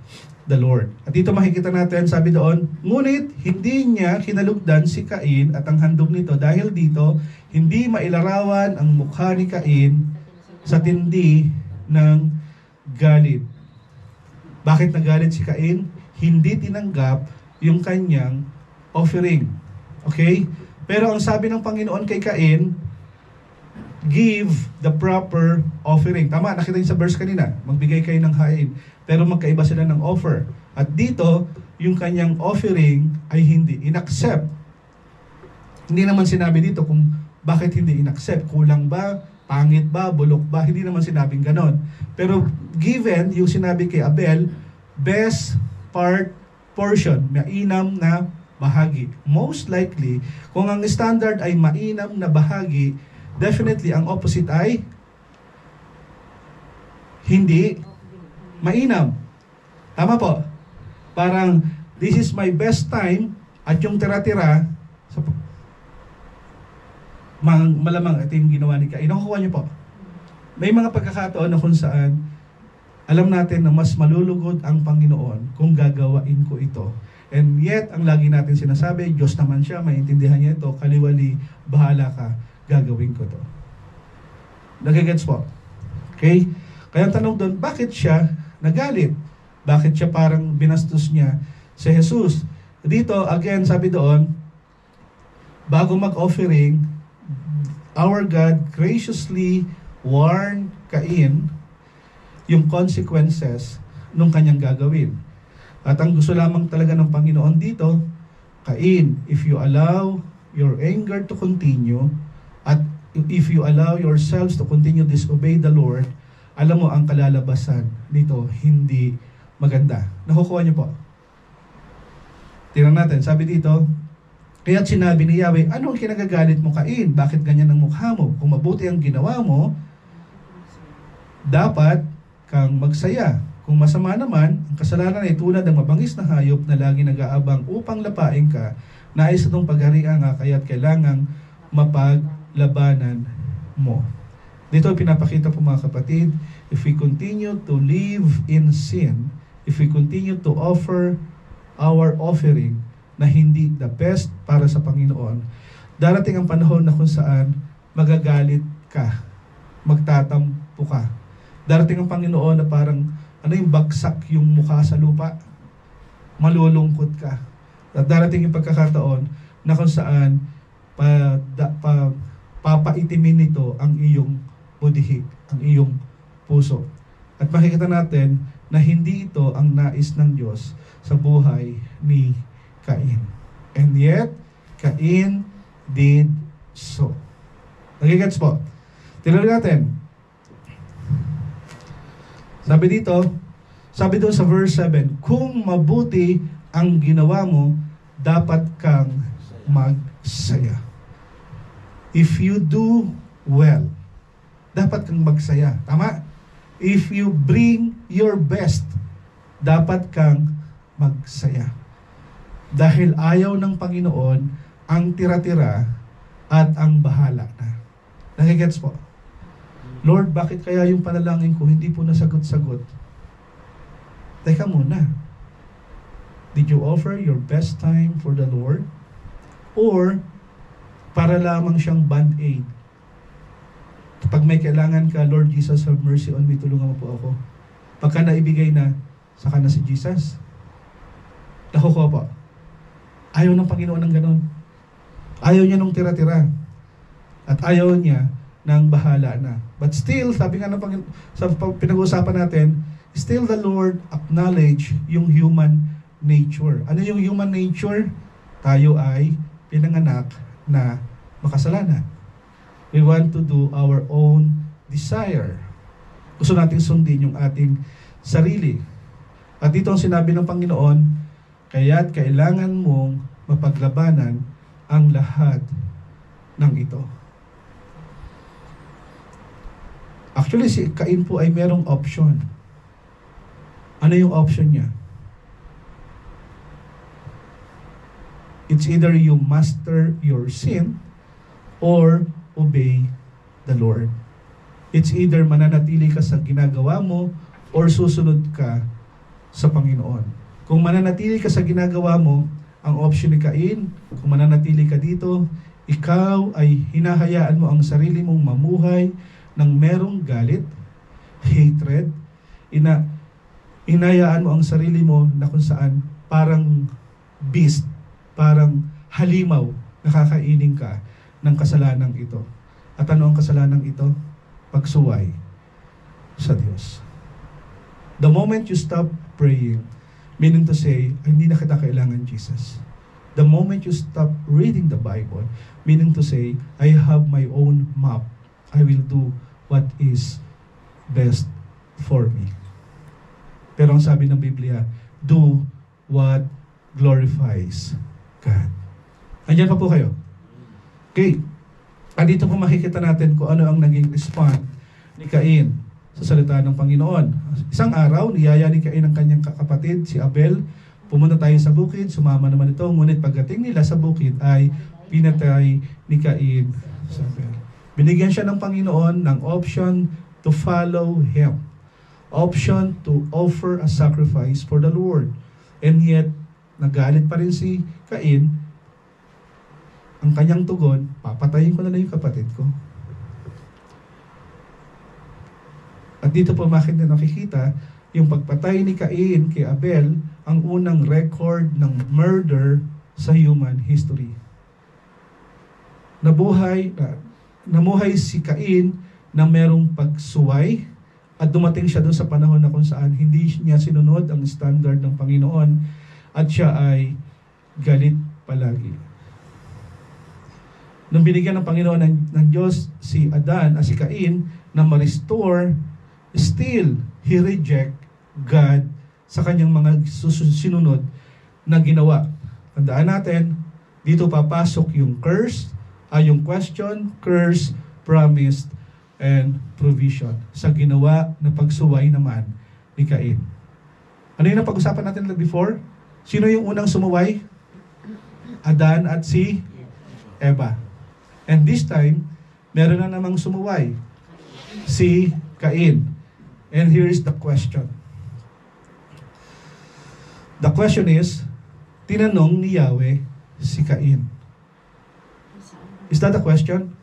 the Lord. At dito makikita natin, sabi doon, ngunit hindi niya kinalugdan si Cain at ang handog nito dahil dito, hindi mailarawan ang mukha ni Cain sa tindi ng galit. Bakit nagalit si Cain? Hindi tinanggap yung kanyang offering. Okay? Pero ang sabi ng Panginoon kay Cain, give the proper offering. Tama, nakita niyo sa verse kanina, magbigay kayo ng hain. Pero magkaiba sila ng offer. At dito, yung kanyang offering ay hindi inaccept. Hindi naman sinabi dito kung bakit hindi inaccept. Kulang ba? Pangit ba? Bulok ba? Hindi naman sinabing ganon. Pero given, yung sinabi kay Abel, best portion, mainam na bahagi. Most likely, kung ang standard ay mainam na bahagi, definitely ang opposite ay hindi mainam. Tama po. Parang, this is my best time, at yung tira-tira, malamang ito yung ginawa ni Cain. Nakukuha niyo po. May mga pagkakataon na kung saan, alam natin na mas malulugod ang Panginoon kung gagawain ko ito. And yet, ang lagi natin sinasabi, Diyos naman siya, maintindihan niya ito, kaliwali, bahala ka, gagawin ko to. Nagigets po? Okay? Kaya ang tanong doon, bakit siya nagalit? Bakit siya parang binastos niya si Jesus? Dito, again, sabi doon, bago mag-offering, our God graciously warned Cain yung consequences nung kanyang gagawin. At ang gusto lamang talaga ng Panginoon dito, Cain, if you allow your anger to continue, at if you allow yourselves to continue disobey the Lord, alam mo ang kalalabasan nito hindi maganda. Nakukuha niyo po? Tingnan natin, sabi dito, kaya't sinabi ni Yahweh, ano ang kinagagalit mo, Cain? Bakit ganyan ang mukha mo? Kung mabuti ang ginawa mo, dapat kang magsaya. Kung masama naman, ang kasalanan ay tulad ng mabangis na hayop na lagi nag-aabang upang lapain ka, nais itong pagharian nga, kaya't kailangang mapaglabanan mo. Dito pinapakita po mga kapatid, if we continue to live in sin, if we continue to offer our offering na hindi the best para sa Panginoon, darating ang panahon na kung saan magagalit ka, magtatampo ka. Darating ang Panginoon na parang, bagsak yung mukha sa lupa, malulungkot ka. At darating yung pagkakataon na kung saan papaitimin nito ang iyong budihi, ang iyong puso. At makikita natin na hindi ito ang nais ng Diyos sa buhay ni Cain. And yet, Cain did so. Nagigets po? Tinuloy natin. Sabi doon sa verse 7, kung mabuti ang ginawa mo, dapat kang magsaya. If you do well, dapat kang magsaya. Tama? If you bring your best, dapat kang magsaya. Dahil ayaw ng Panginoon ang tira-tira at ang bahala na. Nakigets po? Lord, bakit kaya yung panalangin ko hindi po nasagot-sagot? Teka muna. Did you offer your best time for the Lord? Or para lamang siyang band-aid? Kapag may kailangan ka, Lord Jesus, have mercy on me, tulungan mo po ako. Pagka naibigay na, saka na si Jesus. Nakukuha po. Ayaw ng Panginoon ng ganon. Ayaw niya nung tira-tira. At ayaw niya ng bahala na. But still, sabi nga ng sa pinag-uusapan natin, still the Lord acknowledge yung human nature. Ano yung human nature? Tayo ay pinanganak na makasalanan. We want to do our own desire. Gusto nating sundin yung ating sarili. At dito ang sinabi ng Panginoon, kaya't kailangan mong mapaglabanan ang lahat ng ito. Actually, si Cain po ay merong option. Ano yung option niya? It's either you master your sin or obey the Lord. It's either mananatili ka sa ginagawa mo or susunod ka sa Panginoon. Kung mananatili ka sa ginagawa mo, ang option ni Cain, kung mananatili ka dito, ikaw ay hinahayaan mo ang sarili mong mamuhay ng merong galit, hatred, inayaan mo ang sarili mo na kung saan parang beast, parang halimaw nakakainin ka ng kasalanang ito. At ano ang kasalanang ito? Pagsuway sa Diyos. The moment you stop praying, meaning to say, hindi na kita kailangan, Jesus. The moment you stop reading the Bible, meaning to say, I have my own map. I will do what is best for me. Pero ang sabi ng Biblia, do what glorifies God. Andiyan pa po kayo? Okay. At dito po makikita natin kung ano ang naging response ni Cain sa salita ng Panginoon. Isang araw, niyaya ni Cain ang kanyang kapatid, si Abel. Pumunta tayo sa bukid, sumama naman ito. Ngunit pagdating nila sa bukid ay pinatay ni Cain si Abel. Binigyan siya ng Panginoon ng option to follow Him. Option to offer a sacrifice for the Lord. And yet, nagalit pa rin si Cain. Ang kanyang tugon, papatayin ko na lang yung kapatid ko. At dito po nakikita yung pagpatay ni Cain kay Abel, ang unang record ng murder sa human history. Namuhay si Cain na merong pagsuway at dumating siya doon sa panahon na kung saan hindi niya sinunod ang standard ng Panginoon at siya ay galit palagi. Nung binigyan ng Panginoon ng Diyos si Cain na ma-restore, still, he reject God sa kanyang mga sinunod na ginawa. Tandaan natin, dito papasok yung curse, yung question, curse, promise, and provision sa ginawa na pagsuway naman ni Cain. Ano yung napag-usapan natin before? Sino yung unang sumuway? Adan at si Eva. And this time, meron na namang sumuway, si Cain. And here is the question. The question is, tinanong ni Yahweh si Cain. Is that the question?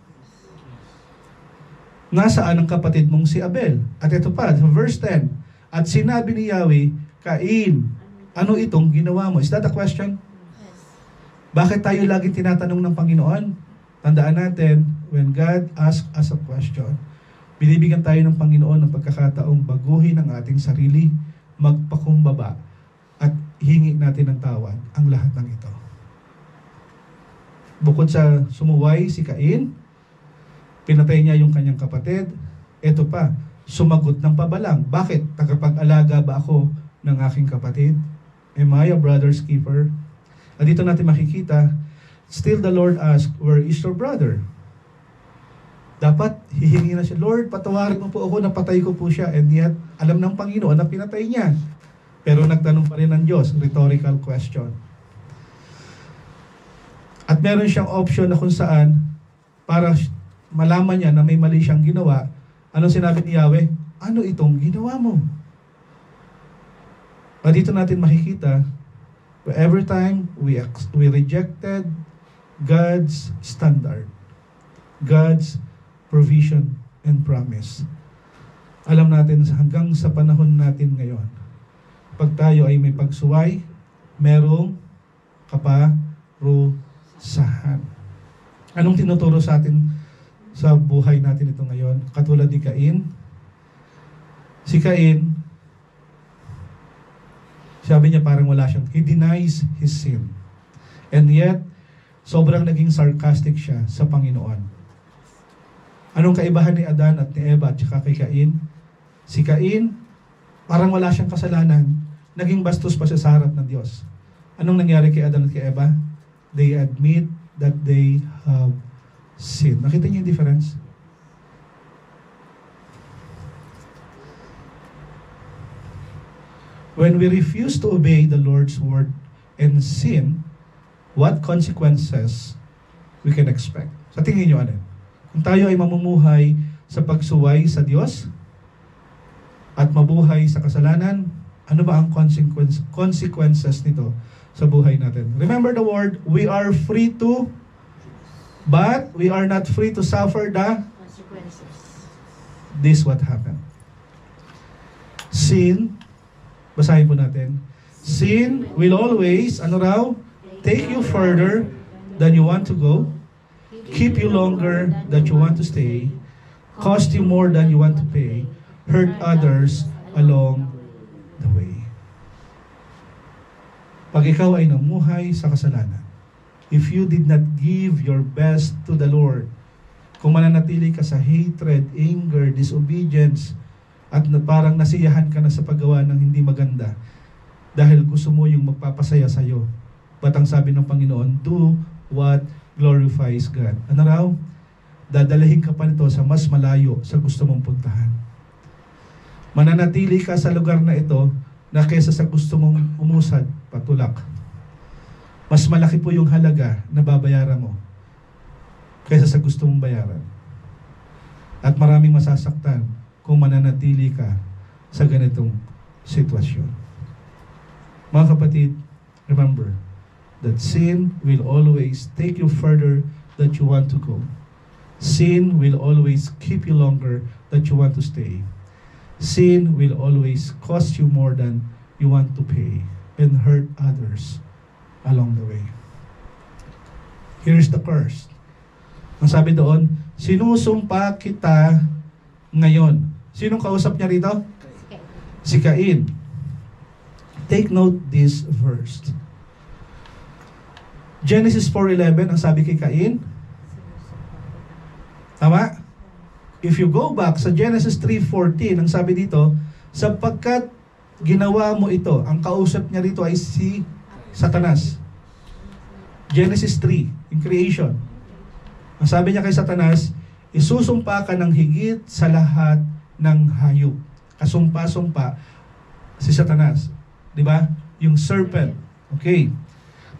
Nasaan ang kapatid mong si Abel? At ito pa, verse 10. At sinabi ni Yahweh, Cain, ano itong ginawa mo? Is that the question? Bakit tayo laging tinatanong ng Panginoon? Tandaan natin, when God asks us a question, binibigyan tayo ng Panginoon ng pagkakataong baguhin ang ating sarili, magpakumbaba, at hingi natin ng tawad ang lahat ng ito. Bukod sa sumuway si Cain, pinatay niya yung kanyang kapatid, ito pa, sumagot ng pabalang. Bakit? Tagapag-alaga ba ako ng aking kapatid? Am I a brother's keeper? At dito natin makikita, still the Lord asked, where is your brother? Dapat hihingi na siya, Lord, patawarin mo po ako, napatay ko po siya. And yet, alam ng Panginoon na pinatay niya. Pero nagtanong pa rin ng Diyos, rhetorical question. At meron siyang option na kung saan, para malaman niya na may mali siyang ginawa, ano sinabi ni Yahweh? Ano itong ginawa mo? At dito natin makikita, every time we rejected God's standard, God's provision and promise. Alam natin hanggang sa panahon natin ngayon, pag tayo ay may pagsuway, merong kaparusahan. Anong tinuturo sa atin sa buhay natin ito ngayon? Katulad ni Cain. Si Cain, sabi niya parang wala siyang, he denies his sin. And yet, sobrang naging sarcastic siya sa Panginoon. Anong kaibahan ni Adan at ni Eva at saka kay Cain? Si Cain, parang wala siyang kasalanan, naging bastos pa siya sa harap ng Diyos. Anong nangyari kay Adan at kay Eva? They admit that they have sinned. Nakita niyo yung difference? When we refuse to obey the Lord's word and sin, what consequences we can expect? Sa tingin nyo, ano? Kung tayo ay mamumuhay sa pagsuway sa Diyos at mabuhay sa kasalanan, ano ba ang consequences nito sa buhay natin? Remember the word, we are free to, but we are not free to suffer the Consequences. This what happened. Sin, basahin po natin. Sin will always, ano raw? Take you further than you want to go, keep you longer than you want to stay, cost you more than you want to pay, hurt others along the way. Pag ikaw ay namuhay sa kasalanan, if you did not give your best to the Lord, kung mananatili ka sa hatred, anger, disobedience, at parang nasiyahan ka na sa paggawa ng hindi maganda, dahil gusto mo yung magpapasaya sa'yo. But ang sabi ng Panginoon, do what glorifies God. Ano raw? Dadalahin ka pa nito sa mas malayo sa gusto mong puntahan. Mananatili ka sa lugar na ito na kesa sa gusto mong umusad, patulak. Mas malaki po yung halaga na babayaran mo kaysa sa gusto mong bayaran. At maraming masasaktan kung mananatili ka sa ganitong sitwasyon. Mga kapatid, remember that sin will always take you further than you want to go. Sin will always keep you longer than you want to stay. Sin will always cost you more than you want to pay and hurt others along the way. Here's the curse. Ang sabi doon, sinusumpa kita ngayon. Sinong kausap niya rito? Si Cain. Take note this verse. Genesis 4:11, ang sabi kay Cain. Tama? If you go back sa Genesis 3:14, ang sabi dito, sapagkat ginawa mo ito, ang kausap niya rito ay si Satanas. Genesis 3, in creation. Ang sabi niya kay Satanas, isusumpa ka ng higit sa lahat ng hayop. Kasumpa-sumpa si Satanas. Di ba? Yung serpent. Okay.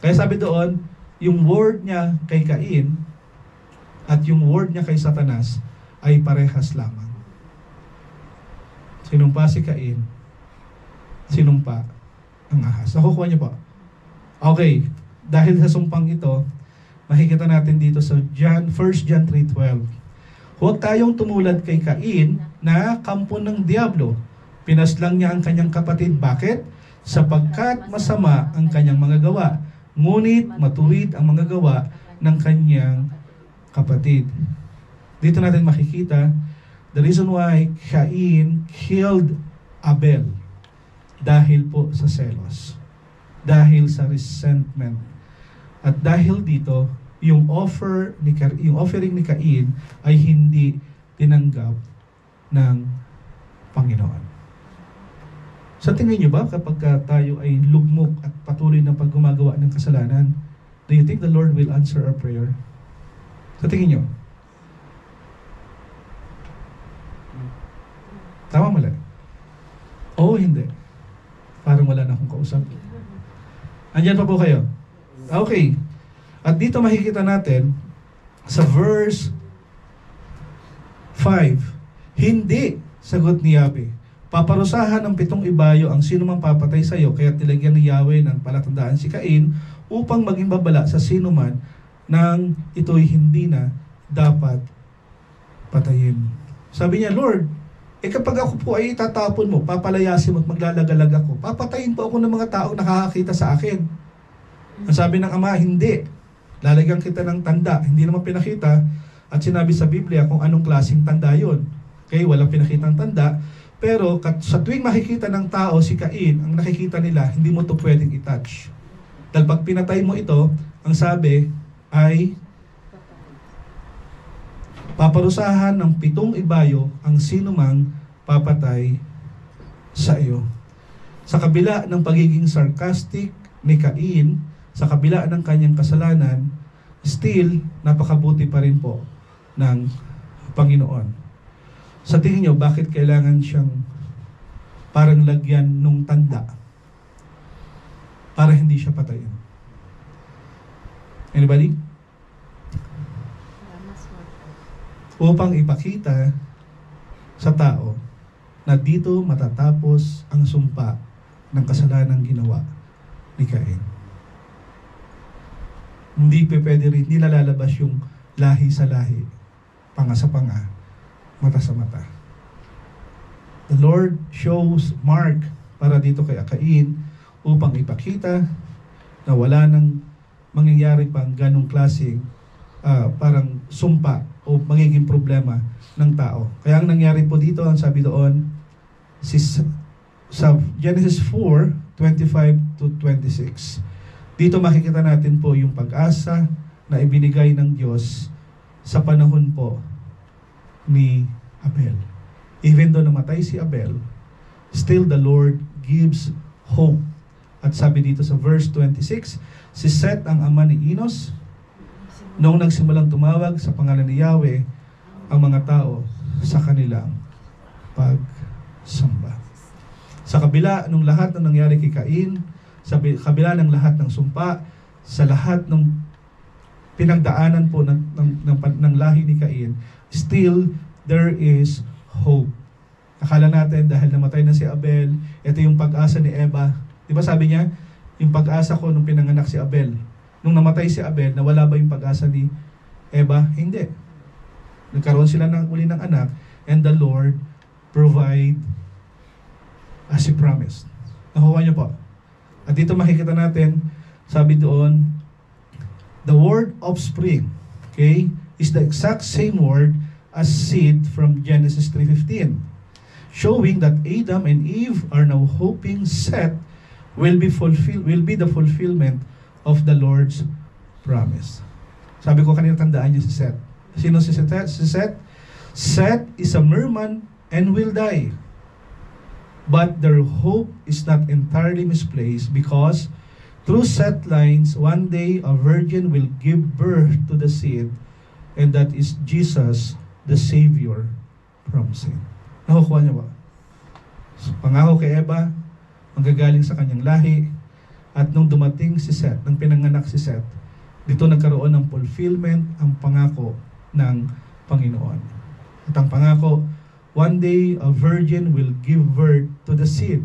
Kaya sabi doon, yung word niya kay Cain at yung word niya kay Satanas ay parehas lamang. Sinumpa si Cain, sinumpa ang ahas. Nakukuha niyo po? Okay. Dahil sa sumpang ito, makikita natin dito sa 1 John 3:12. Huwag tayong tumulad kay Cain na kampo ng diablo. Pinaslang niya ang kanyang kapatid. Bakit? Sapagkat masama ang kanyang mga gawa, ngunit matuwid ang mga gawa ng kanyang kapatid. Dito natin makikita the reason why Cain killed Abel. Dahil po sa selos. Dahil sa resentment. At dahil dito, yung offering ni Cain ay hindi tinanggap ng Panginoon. Sa tingin niyo ba kapag tayo ay lugmok at patuloy na paggumagawa ng kasalanan, do you think the Lord will answer our prayer? Sa tingin niyo? Tama mali? Oo, hindi. Parang wala na akong kausap. Andyan pa po kayo? Okay. At dito makikita natin sa verse 5, hindi, sagot ni Yahweh, paparusahan ng 7 ibayo ang sinumang papatay sa iyo, kaya nilagyan ni Yahweh ng palatandaan si Cain upang maging babala sa sinuman nang ito'y hindi na dapat patayin. Sabi niya, Lord, kapag ako po ay tatapon mo, papalayasin mo at maglalagalag ako, papatayin po ako ng mga taong nakakakita sa akin. Ang sabi ng Ama, hindi. Lalagyan kita ng tanda. Hindi naman pinakita. At sinabi sa Biblia kung anong klaseng tanda yon. Okay, walang pinakitang tanda. Pero sa tuwing makikita ng tao si Cain, ang nakikita nila, hindi mo to pwedeng i-touch. Dahil pag pinatay mo ito, ang sabi ay paparusahan ng 7 ibayo ang sinumang papatay sa iyo. Sa kabila ng pagiging sarcastic ni Cain, sa kabila ng kanyang kasalanan, still, napakabuti pa rin po ng Panginoon. Sa tingin nyo, bakit kailangan siyang parang lagyan nung tanda para hindi siya patayin? Anybody? Upang ipakita sa tao na dito matatapos ang sumpa ng kasalanang ginawa ni Cain. Hindi pwede rin, hindi nalalabas yung lahi sa lahi, panga sa panga, mata sa mata. The Lord shows mark para dito kay Cain upang ipakita na wala nang mangyayari pang ganong klaseng parang sumpa o magiging problema ng tao. Kaya ang nangyari po dito, ang sabi doon, sa Genesis 4:25 to 26. Dito makikita natin po yung pag-asa na ibinigay ng Diyos sa panahon po ni Abel. Even though namatay si Abel, still the Lord gives hope. At sabi dito sa verse 26, si Seth ang ama ni Enos. Noong nagsimulang tumawag sa pangalan ni Yahweh ang mga tao sa kanilang pagsamba. Sa kabila ng lahat ng nangyari kay Cain, sa kabila ng lahat ng sumpa, sa lahat ng pinagdaanan po ng lahi ni Cain, still there is hope. Akala natin dahil namatay na si Abel, ito yung pag-asa ni Eva. Di ba sabi niya, yung pag-asa ko nung pinanganak si Abel. Nung namatay si Abel, nawala ba yung pag-asa ni Eva? Hindi. Nagkaroon sila uli ng anak, and the Lord provide as He promised. Nakuha niyo po. At dito makikita natin, sabi doon, the word offspring, okay, is the exact same word as seed from Genesis 3:15, showing that Adam and Eve are now hoping Seth will be the fulfillment of the Lord's promise. Sabi ko kanina, tandaan niyo si Seth. Sino si Seth? Si Seth? Seth is a merman and will die. But their hope is not entirely misplaced because through Seth lines, one day a virgin will give birth to the seed, and that is Jesus, the Savior from sin. Nakukuha niyo ba? So, pangako kay Eva, manggagaling sa kanyang lahi, at nung dumating si Seth, nang pinanganak si Seth, dito nagkaroon ng fulfillment ang pangako ng Panginoon. At ang pangako, one day a virgin will give birth to the seed.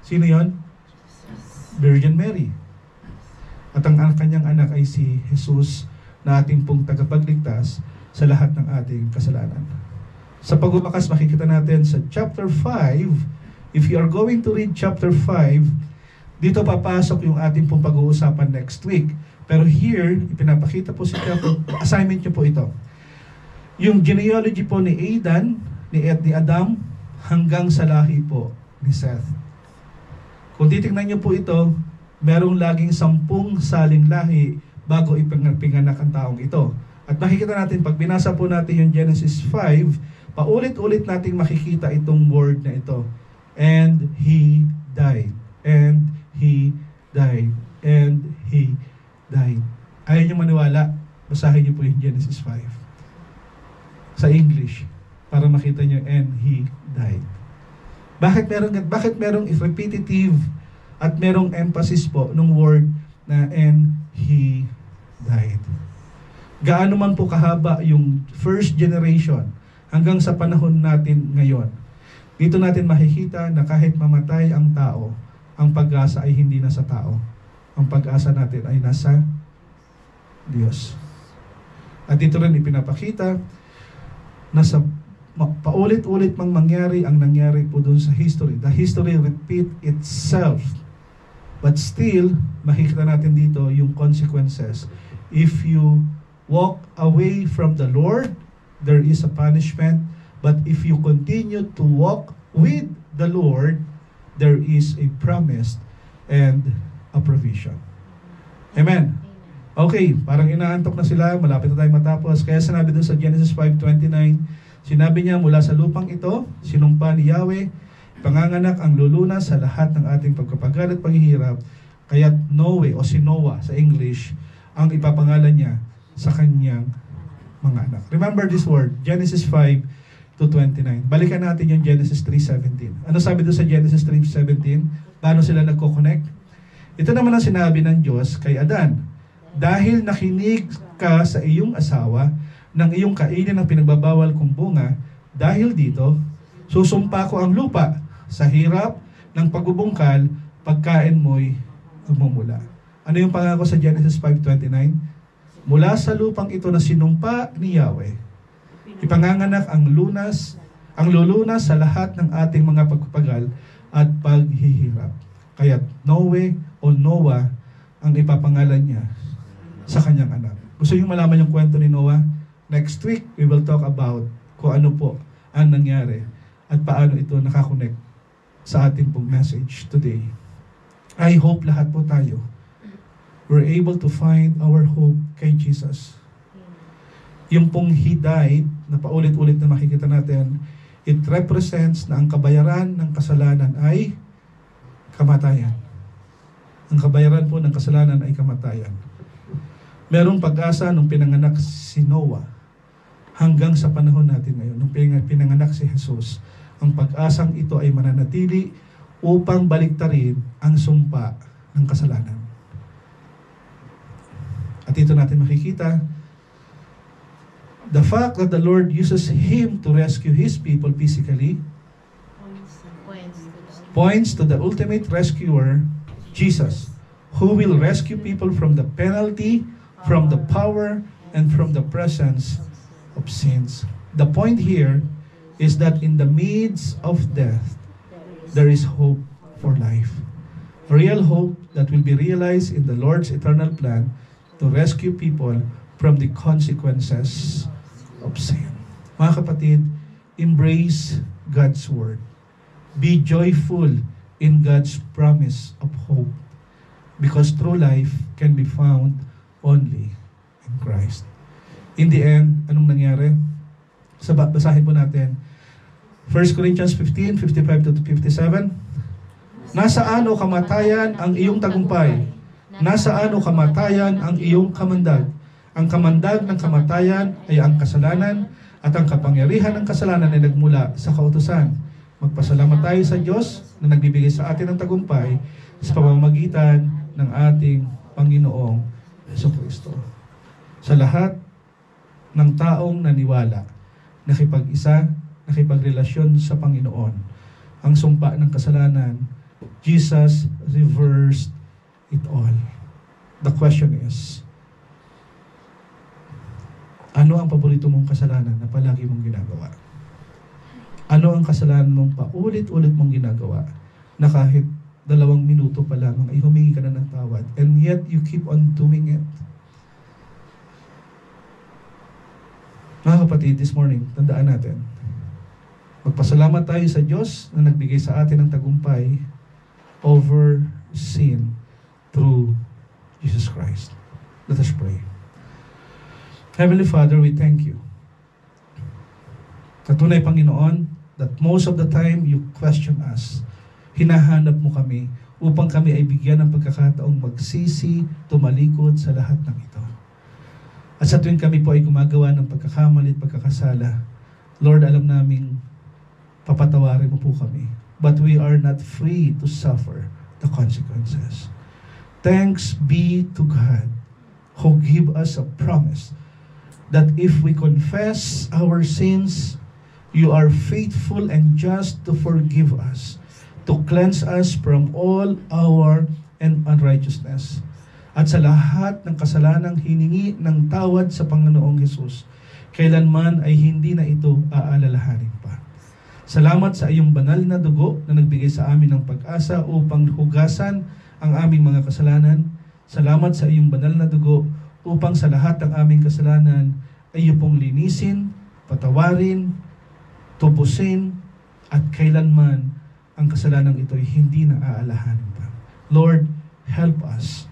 Sino yon? Virgin Mary. At ang kanyang anak ay si Jesus, na ating pong tagapagligtas sa lahat ng ating kasalanan. Sa pagbubukas, makikita natin sa chapter 5, if you are going to read chapter 5, dito papasok yung ating pong pag-uusapan next week. Pero here, ipinapakita po si chapter, assignment nyo po ito. Yung genealogy po ni Adam, hanggang sa lahi po ni Seth. Kung titingnan nyo po ito, merong laging 10 saling lahi bago ipinganak ang taong ito. At makikita natin, pag binasa po natin yung Genesis 5, paulit-ulit nating makikita itong word na ito. And he died. And he died. And he died. Ayaw niyo maniwala, basahin niyo po yung Genesis 5. Sa English, para makita niyo, and he died. Bakit merong repetitive at merong emphasis po ng word na and he died? Gaano man po kahaba yung first generation hanggang sa panahon natin ngayon, dito natin makikita na kahit mamatay ang tao, ang pag-asa ay hindi nasa tao. Ang pag-asa natin ay nasa Diyos. At dito rin ipinapakita na sa paulit-ulit mang mangyari ang nangyari po dun sa history. The history repeat itself. But still, makikita natin dito yung consequences. If you walk away from the Lord, there is a punishment. But if you continue to walk with the Lord, there is a promise and a provision. Amen. Okay, parang inaantok na sila, malapit na tayong matapos. Kaya sinabi doon sa Genesis 5:29, sinabi niya, mula sa lupang ito, sinumpa ni Yahweh, panganganak ang lulunas sa lahat ng ating pagkapagal at paghihirap. Kaya't Noe o si Noah sa English, ang ipapangalan niya sa kanyang mga anak. Remember this word, Genesis 5:29. Balikan natin yung Genesis 3:17. Ano sabi doon sa Genesis 3:17? Paano sila nagko-connect? Ito naman ang sinabi ng Diyos kay Adan. Dahil nakinig ka sa iyong asawa, ng iyong kainin ang pinagbabawal kong bunga, dahil dito, susumpa ko ang lupa sa hirap ng pagbubungkal, pagkain mo'y umumula. Ano yung pangako sa Genesis 5:29? Mula sa lupang ito na sinumpa ni Yahweh, ipanganganak ang lulunas sa lahat ng ating mga pagpapagal at paghihirap. Kaya Noe o Noah ang ipapangalan niya sa kanyang anak. Gusto niyo malaman yung kwento ni Noah? Next week, we will talk about kung ano po ang nangyari at paano ito nakakonect sa ating pong message today. I hope lahat po tayo we're able to find our hope kay Jesus. Yung pong He died, na paulit-ulit na makikita natin, it represents na ang kabayaran ng kasalanan ay kamatayan. Ang kabayaran po ng kasalanan ay kamatayan. Merong pag-asa nung pinanganak si Noah hanggang sa panahon natin ngayon. Nung pinanganak si Jesus, ang pag-asang ito ay mananatili upang baliktarin ang sumpa ng kasalanan. At ito natin makikita, the fact that the Lord uses Him to rescue His people physically points to the ultimate rescuer, Jesus, who will rescue people from the penalty, from the power, and from the presence of sins. The point here is that in the midst of death, there is hope for life. Real hope that will be realized in the Lord's eternal plan to rescue people from the consequences of sin. Mga kapatid, embrace God's Word. Be joyful in God's promise of hope, because true life can be found only in Christ. In the end, anong nangyari? Basahin po natin 1 Corinthians 15, 55 to 57. Nasaan o kamatayan ang iyong tagumpay? Nasaan o kamatayan ang iyong kamandag? Ang kamandag ng kamatayan ay ang kasalanan, at ang kapangyarihan ng kasalanan ay nagmula sa kautusan. Magpasalamat tayo sa Diyos na nagbibigay sa atin ng tagumpay sa pamamagitan ng ating Panginoong Jesucristo. Sa lahat ng taong naniwala, nakipag-isa, nakipagrelasyon sa Panginoon, ang sumpa ng kasalanan, Jesus reversed it all. The question is, ano ang paborito mong kasalanan na palagi mong ginagawa? Ano ang kasalanan mong paulit-ulit mong ginagawa na kahit 2 minuto pa lamang ay humingi ka na ng tawad, and yet you keep on doing it? Mga kapatid, this morning, tandaan natin, magpasalamat tayo sa Diyos na nagbigay sa atin ng tagumpay over sin through Jesus Christ. Let us pray. Heavenly Father, we thank you. Katunay, Panginoon, that most of the time you question us. Hinahanap mo kami upang kami ay bigyan ng pagkakataong magsisi, tumalikod sa lahat ng ito. At sa tuwing kami po ay gumagawa ng pagkakamali at pagkakasala, Lord, alam naming papatawarin mo po kami. But we are not free to suffer the consequences. Thanks be to God who give us a promise that if we confess our sins, you are faithful and just to forgive us, to cleanse us from all our unrighteousness. At sa lahat ng kasalanang hiningi ng tawad sa Panginoong Hesus, kailanman ay hindi na ito aalalahanin pa. Salamat sa iyong banal na dugo na nagbigay sa amin ng pag-asa upang hugasan ang aming mga kasalanan. Salamat sa iyong banal na dugo upang sa lahat ng aming kasalanan ay iyo pong linisin, patawarin, tubusin, at kailanman ang kasalanan ito ay hindi na aalahanin pa. Lord, help us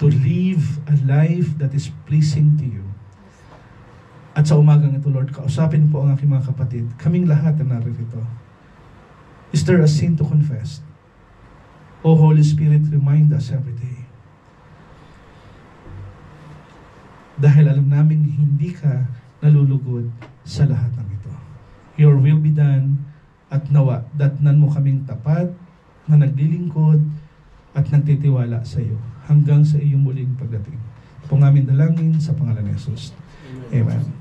to live a life that is pleasing to you. At sa umagang ito, Lord, kausapin po ang aking mga kapatid, kaming lahat na naririto. Is there a sin to confess? O Holy Spirit, remind us every day. Dahil alam namin hindi ka nalulugod sa lahat ng ito. Your will be done, at nawa, datnan mo kaming tapat na naglilingkod at nagtitiwala sa iyo hanggang sa iyong muling pagdating. Po ng aming dalangin sa pangalan ni Jesus. Amen.